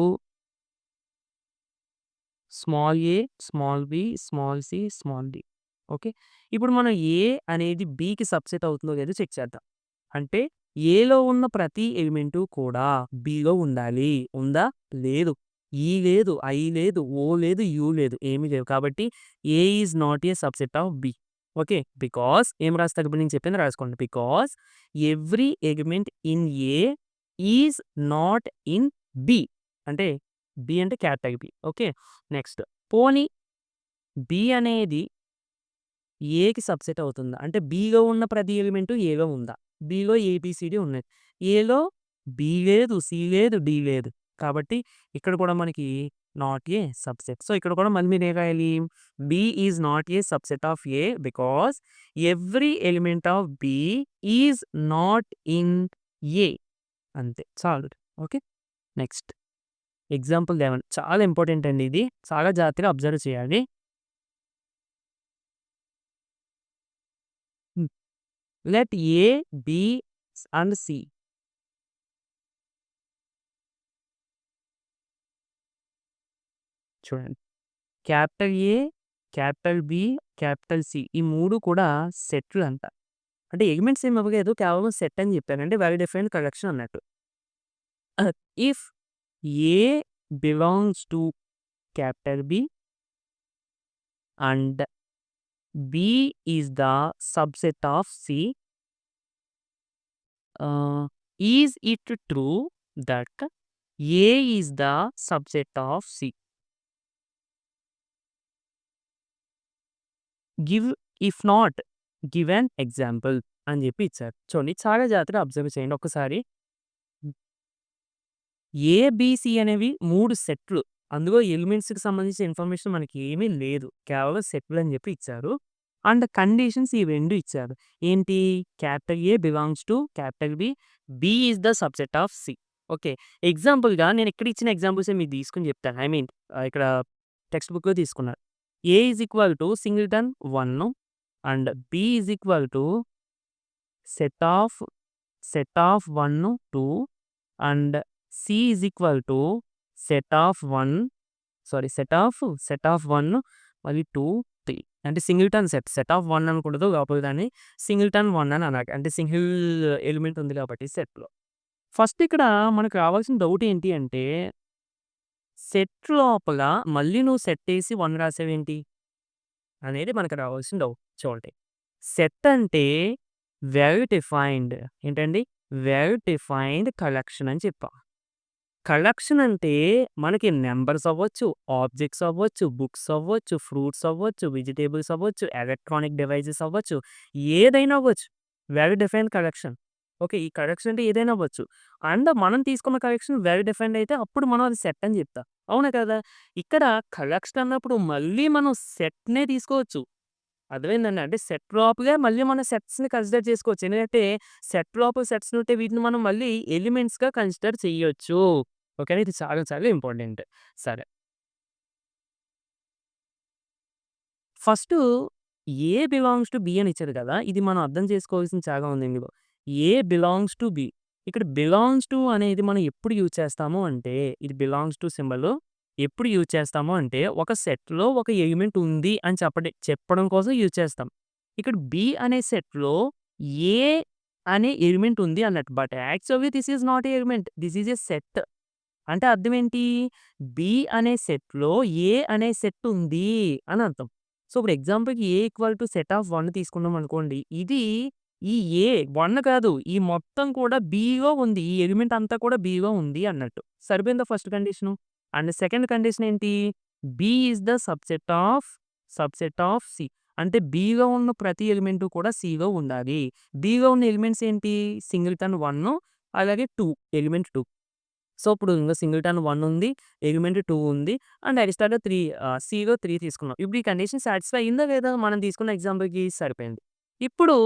small a, small b, small c, small d. Okay. ఇప్పుడు మనం ఏ అనేది బికి సబ్‌సెట్ అవుతుందో లేదో చెక్ చేద్దాం. అంటే ఏలో ఉన్న ప్రతి ఎలిమెంటు కూడా బిలో ఉండాలి. ఉందా? లేదు. ఈ లేదు, ఐ లేదు, ఓ లేదు, యు లేదు. ఏమీ లేవు. కాబట్టి A is not A subset of B. Okay. Because ఏం రాస్తారు ఇప్పుడు నేను చెప్పింది రాసుకోండి. Because every element in A is not in B. అంటే బి అంటే క్యాపిటల్ బి. ఓకే. నెక్స్ట్ పోనీ బి అనేది ఏకి సబ్‌సెట్ అవుతుందా? అంటే బిలో ఉన్న ప్రతి ఎలిమెంటు ఏలో ఉందా? బిలో ఏబీసీడీ ఉన్నాయి. ఏలో బి లేదు, సి లేదు, డి లేదు. కాబట్టి ఇక్కడ కూడా మనకి నాట్ ఏ సబ్‌సెట్. సో, ఇక్కడ కూడా మళ్ళీ మీరేం రాయాలి? B is not A subset of A because every element of B is not in A. అంతే చాలు. ఓకే. నెక్స్ట్ ఎగ్జాంపుల్ 11 చాలా ఇంపార్టెంట్ అండి ఇది. చాలా జాగ్రత్తగా అబ్జర్వ్ చేయాలి. Hmm. Let A, B and C చూడండి. Capital A, capital B, capital C ఈ 3 కూడా సెట్‌లంట. అంటే ఎలిమెంట్స్ ఏమి ఇవ్వలేదు. కేవలం సెట్ అని చెప్పాను. అంటే వెల్ డిఫైన్డ్ కలెక్షన్ అన్నట్టు. If A belongs to capital B and B is the subset of C is it true that A is the subset of C? Give if not give an example అని చెప్పి ఇచ్చారు. చూడండి చాలా జాగ్రత్తగా observe చేయండి ఒక్కసారి. ఏ, B, C అనేవి 3 సెట్‌లు. అందులో ఎలిమెంట్స్‌కి సంబంధించిన ఇన్ఫర్మేషన్ మనకి ఏమీ లేదు. కేవలం సెట్‌లు అని చెప్పి ఇచ్చారు. అండ్ కండిషన్స్ ఈ 2 ఇచ్చారు. ఏంటి? Capital A belongs to capital B. B is the subset of C. Okay. ఎగ్జాంపుల్‌గా నేను ఇక్కడ ఇచ్చిన ఎగ్జాంపుల్సే మీకు తీసుకొని చెప్తాను. ఐ మీన్ ఇక్కడ టెక్స్ట్ బుక్‌లో తీసుకున్నారు. A is equal to singleton 1 and B is equal to set of set of 1, 2 and C is equal to set of 1, set of 1 మళ్ళీ 2, 3 అంటే సింగిల్‌టన్ సెట్. సెట్ ఆఫ్ 1 అనకూడదు. కాకపోతే దాన్ని సింగిల్‌టన్ 1 అని అనాలి. అంటే సింగిల్ ఎలిమెంట్ ఉంది కాబట్టి సెట్‌లో. ఫస్ట్ ఇక్కడ మనకు రావాల్సిన డౌట్ ఏంటి అంటే, సెట్ లోపల మళ్ళీ నువ్వు సెట్టేసి 1 రాసావేంటి? అనేది మనకు రావాల్సిన డౌట్. చూడండి. సెట్ అంటే వెల్ డిఫైన్డ్ ఏంటండి? వెల్ డిఫైన్డ్ కలెక్షన్ అని చెప్పా. కలెక్షన్ అంటే మనకి నంబర్స్ అవ్వచ్చు, ఆబ్జెక్ట్స్ అవ్వచ్చు, బుక్స్ అవ్వచ్చు, ఫ్రూట్స్ అవ్వచ్చు, వెజిటబుల్స్ అవ్వచ్చు, ఎలక్ట్రానిక్ డివైసెస్ అవ్వచ్చు, ఏదైనా అవ్వచ్చు. Well defined collection. ఓకే. ఈ కలెక్షన్ అంటే ఏదైనా అవ్వచ్చు. అండ్ మనం తీసుకున్న కలెక్షన్ వెల్ డిఫైన్డ్ అయితే అప్పుడు మనం అది సెట్ అని చెప్తా. అవునా కదా? ఇక్కడ కలెక్షన్ అన్నప్పుడు మళ్ళీ మనం సెట్‌నే తీసుకోవచ్చు. అర్థమైందండి. అంటే సెట్ లోపలే మళ్ళీ మనం సెట్స్‌ని కన్సిడర్ చేసుకోవచ్చు. ఎందుకంటే సెట్ లోపల సెట్స్ ఉంటే వీటిని మనం మళ్ళీ ఎలిమెంట్స్‌గా కన్సిడర్ చేయొచ్చు. ఓకేనా. ఇది చాలా చాలా ఇంపార్టెంట్. సరే. First A belongs to B అని ఇచ్చారు కదా! ఇది మనం అర్థం చేసుకోవాల్సింది చాలా ఉంది ఇందులో. ఏ బిలాంగ్స్ టు బి. ఇక్కడ బిలాంగ్స్ టు అనేది మనం ఎప్పుడు యూజ్ చేస్తాము అంటే, ఇది బిలాంగ్స్ టు సింబల్ ఎప్పుడు యూజ్ చేస్తాము అంటే, ఒక సెట్‌లో ఒక ఎలిమెంట్ ఉంది అని చెప్పడం కోసం యూజ్ చేస్తాం. ఇక్కడ బి అనే సెట్‌లో ఏ అనే ఎలిమెంట్ ఉంది అన్నట్టు. But actually this is not a element. This is a set. అంటే అర్థం ఏంటి? బి అనే సెట్‌లో ఏ అనే సెట్ ఉంది అని అర్థం. సో, ఇప్పుడు ఎగ్జాంపుల్‌కి ఏ ఈక్వల్ టు సెట్ ఆఫ్ 1 తీసుకున్నాం అనుకోండి. ఇది ఈ ఏ 1 కాదు. ఈ మొత్తం కూడా బిలో ఉంది. ఈ ఎలిమెంట్ అంతా కూడా బిలో ఉంది అన్నట్టు. సరిపోయిందా first condition? And second condition ఏంటి? B is the subset of C. అంటే బిలో ఉన్న ప్రతి ఎలిమెంట్ కూడా సిలో ఉండాలి. బిలో ఉన్న ఎలిమెంట్స్ ఏంటి? సింగిల్‌టన్ 1 అలాగే 2 ఎలిమెంట్ 2. సో, ఇప్పుడు ఇంగ సింగిల్‌టన్ 1 ఉంది. ఎలిమెంట్ 2 ఉంది. అండ్ అరిస్టాటిల్ సిలో 3 తీసుకున్నాం. ఇప్పుడు ఈ కండిషన్ సాటిస్ఫై అయిందా లేదా? మనం తీసుకున్న ఎగ్జాంపుల్‌కి సరిపోయింది. ఇప్పుడు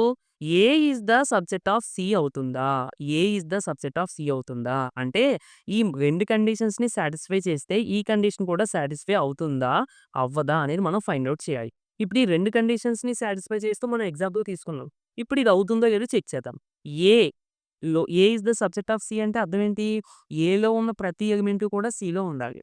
A is the subset of C అవుతుందా? A is the subset of C అవుతుందా? అంటే ఈ 2 కండిషన్స్‌ని సాటిస్ఫై చేస్తే ఈ కండిషన్ కూడా సాటిస్ఫై అవుతుందా? అవ్వదా? అనేది మనం ఫైండ్ ఔట్ చేయాలి. ఇప్పుడు ఈ 2 కండిషన్స్‌ని సాటిస్ఫై చేస్తూ మనం ఎగ్జాంపుల్ తీసుకున్నాం. ఇప్పుడు ఇది అవుతుందో లేదో చెక్ చేద్దాం. A A is the subset of C అంటే అర్థం ఏంటి? ఏలో ఉన్న ప్రతి ఎలిమెంట్ కూడా సిలో ఉండాలి.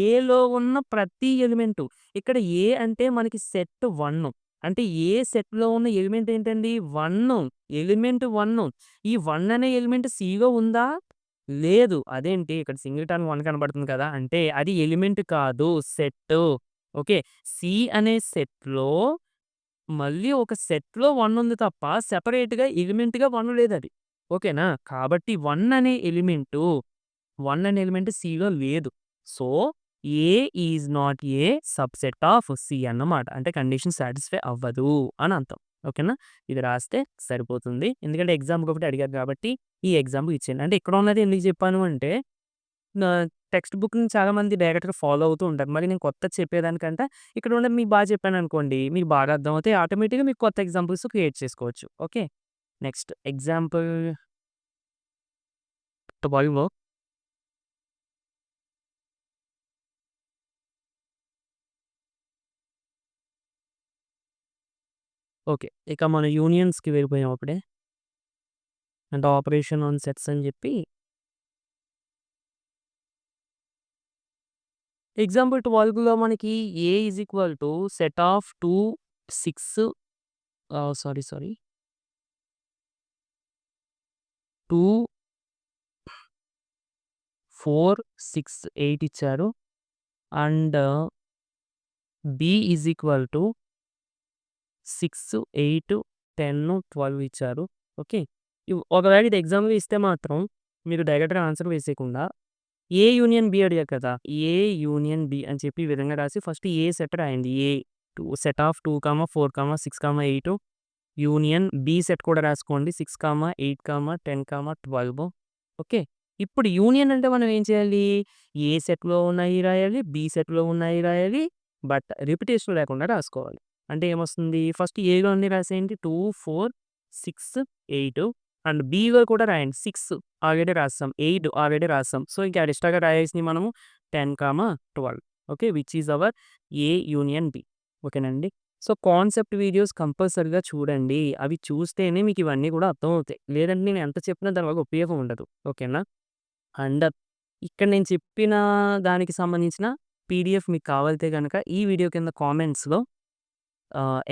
ఏలో ఉన్న ప్రతి ఎలిమెంటు ఇక్కడ ఏ అంటే మనకి సెట్ 1. అంటే ఏ సెట్‌లో ఉన్న ఎలిమెంట్ ఏంటండి? 1. ఎలిమెంట్ 1. ఈ 1 అనే ఎలిమెంట్ సిలో ఉందా? లేదు. అదేంటి ఇక్కడ సింగిల్‌టన్ 1 కనబడుతుంది కదా! అంటే అది ఎలిమెంట్ కాదు. సెట్టు. ఓకే. సి అనే సెట్‌లో మళ్ళీ ఒక సెట్‌లో 1 ఉంది తప్ప సెపరేట్‌గా ఎలిమెంట్‌గా 1 లేదది. ఓకేనా? కాబట్టి 1 అనే ఎలిమెంట్ సిలో లేదు. So, A is not A subset of C అన్నమాట. అంటే కండిషన్ సాటిస్ఫై అవ్వదు అని అర్థం. ఓకేనా? ఇది రాస్తే సరిపోతుంది. ఎందుకంటే ఎగ్జామ్‌కి ఒకటి అడిగారు కాబట్టి ఈ ఎగ్జాంపుల్ ఇచ్చేయండి. అంటే ఇక్కడ ఉన్నది ఎందుకు చెప్పాను అంటే నా టెక్స్ట్ బుక్‌ని చాలామంది డైరెక్ట్‌గా ఫాలో అవుతూ ఉంటారు. మరి నేను కొత్తది చెప్పేదానికంటే ఇక్కడ ఉన్నది మీకు చెప్పాననుకోండి, మీకు బాగా అర్థమవుతాయి. ఆటోమేటిక్‌గా మీకు కొత్త ఎగ్జాంపుల్స్ క్రియేట్ చేసుకోవచ్చు. ఓకే. Next example 12 okay. ఇక మన యూనియన్స్‌కి వెళ్ళిపోయాం అప్పుడే. అంటే ఆపరేషన్ ఆన్ సెట్స్ అని చెప్పి ఎగ్జాంపుల్ 12లో మనకి A is equal to set of 2, 6 sorry 2, 4, 6, 8 ఇచ్చారు. And B is equal to 6, 8, 10, 12 ఇచ్చారు. ఓకే. ఒకవేళ ఇది ఎగ్జామ్‌లో ఇస్తే మాత్రం మీరు డైరెక్ట్‌గా ఆన్సర్ వేసేయకుండా ఏ యూనియన్ బి అడిగారు కదా! ఏ యూనియన్ బి అని చెప్పి ఈ విధంగా రాసి ఫస్ట్ ఏ సెట్ రాయండి. A set of 2, 4, 6, 8 union B set కూడా రాసుకోండి. 6, 8, 10, 12 ఓకే. ఇప్పుడు యూనియన్ అంటే మనం ఏం చేయాలి? ఏ సెట్‌లో ఉన్నాయి రాయాలి. బి సెట్‌లో ఉన్నాయి రాయాలి. బట్ రిపిటేషన్ లేకుండా రాసుకోవాలి. అంటే ఏమొస్తుంది? ఫస్ట్ ఏలో అన్ని రాసేయండి. 2, 4, 6, 8 అండ్ బిలో కూడా రాయండి. 6 ఆల్రెడీ రాసాం. 8 ఆల్రెడీ రాసాం. సో, ఇంకా ఎక్స్ట్రాగా రాయాల్సినవి మనము 10, 12 okay. Which is our A union B. ఓకేనండి. సో, కాన్సెప్ట్ వీడియోస్ కంపల్సరీగా చూడండి. అవి చూస్తేనే మీకు ఇవన్నీ కూడా అర్థమవుతాయి. లేదంటే నేను ఎంత చెప్పినా దానివల్ల ఉపయోగం ఉండదు. ఓకేనా? అండ్ ఇక్కడ నేను చెప్పిన దానికి సంబంధించిన పీడీఎఫ్ మీకు కావాలితే గనక ఈ వీడియో కింద కామెంట్స్‌లో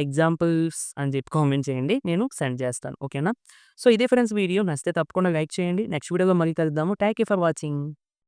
ఎగ్జాంపుల్స్ అని చెప్పి కామెంట్ చేయండి. నేను సెండ్ చేస్తాను. ఓకేనా? సో, ఇదే ఫ్రెండ్స్ వీడియో. నచ్చితే తప్పకుండా లైక్ చేయండి. నెక్స్ట్ వీడియోలో మళ్ళీ కలుద్దాము. Thank you for watching.